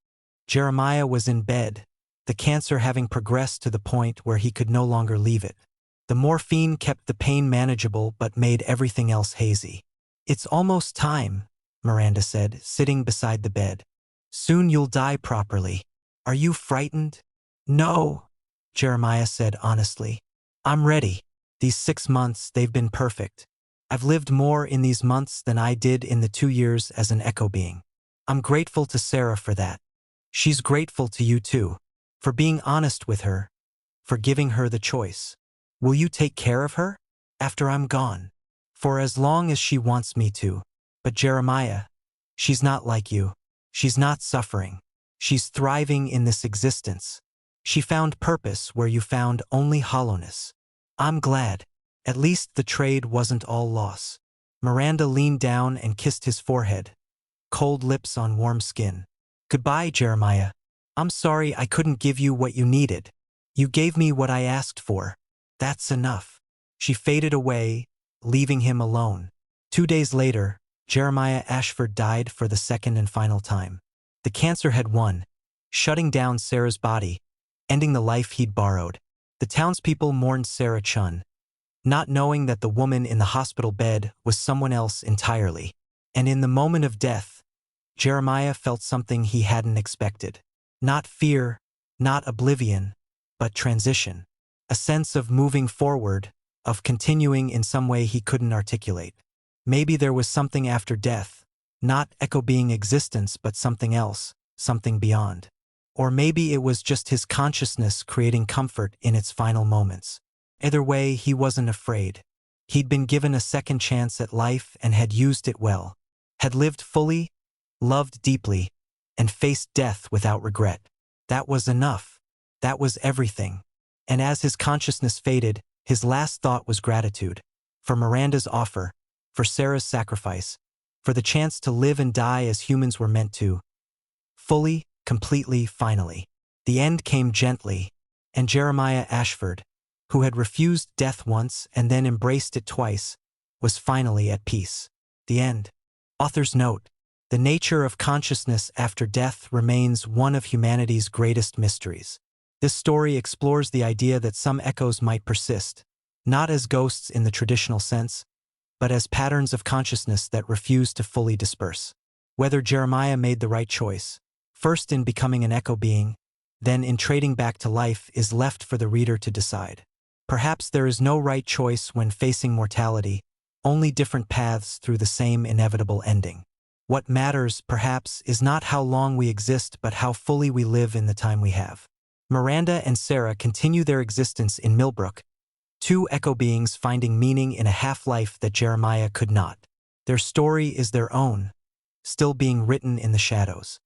Jeremiah was in bed, the cancer having progressed to the point where he could no longer leave it. The morphine kept the pain manageable but made everything else hazy. It's almost time, Miranda said, sitting beside the bed. Soon you'll die properly. Are you frightened? No, Jeremiah said honestly. I'm ready. These 6 months, they've been perfect. I've lived more in these months than I did in the 2 years as an echo being. I'm grateful to Sarah for that. She's grateful to you too, for being honest with her, for giving her the choice. Will you take care of her? After I'm gone. For as long as she wants me to. But Jeremiah, she's not like you. She's not suffering. She's thriving in this existence. She found purpose where you found only hollowness. I'm glad. At least the trade wasn't all loss. Miranda leaned down and kissed his forehead. Cold lips on warm skin. Goodbye, Jeremiah. I'm sorry I couldn't give you what you needed. You gave me what I asked for. That's enough. She faded away, leaving him alone. 2 days later, Jeremiah Ashford died for the second and final time. The cancer had won, shutting down Sarah's body, ending the life he'd borrowed. The townspeople mourned Sarah Chun, not knowing that the woman in the hospital bed was someone else entirely. And in the moment of death, Jeremiah felt something he hadn't expected. Not fear, not oblivion, but transition. A sense of moving forward, of continuing in some way he couldn't articulate. Maybe there was something after death, not echo being existence but something else, something beyond. Or maybe it was just his consciousness creating comfort in its final moments. Either way, he wasn't afraid. He'd been given a second chance at life and had used it well. Had lived fully, loved deeply, and faced death without regret. That was enough. That was everything. And as his consciousness faded, his last thought was gratitude. For Miranda's offer, for Sarah's sacrifice, for the chance to live and die as humans were meant to. Fully, completely, finally. The end came gently, and Jeremiah Ashford, who had refused death once and then embraced it twice, was finally at peace. The end. Author's note: the nature of consciousness after death remains one of humanity's greatest mysteries. This story explores the idea that some echoes might persist, not as ghosts in the traditional sense, but as patterns of consciousness that refuse to fully disperse. Whether Jeremiah made the right choice, first in becoming an echo being, then in trading back to life, is left for the reader to decide. Perhaps there is no right choice when facing mortality, only different paths through the same inevitable ending. What matters, perhaps, is not how long we exist but how fully we live in the time we have. Miranda and Sarah continue their existence in Millbrook, two echo beings finding meaning in a half-life that Jeremiah could not. Their story is their own, still being written in the shadows.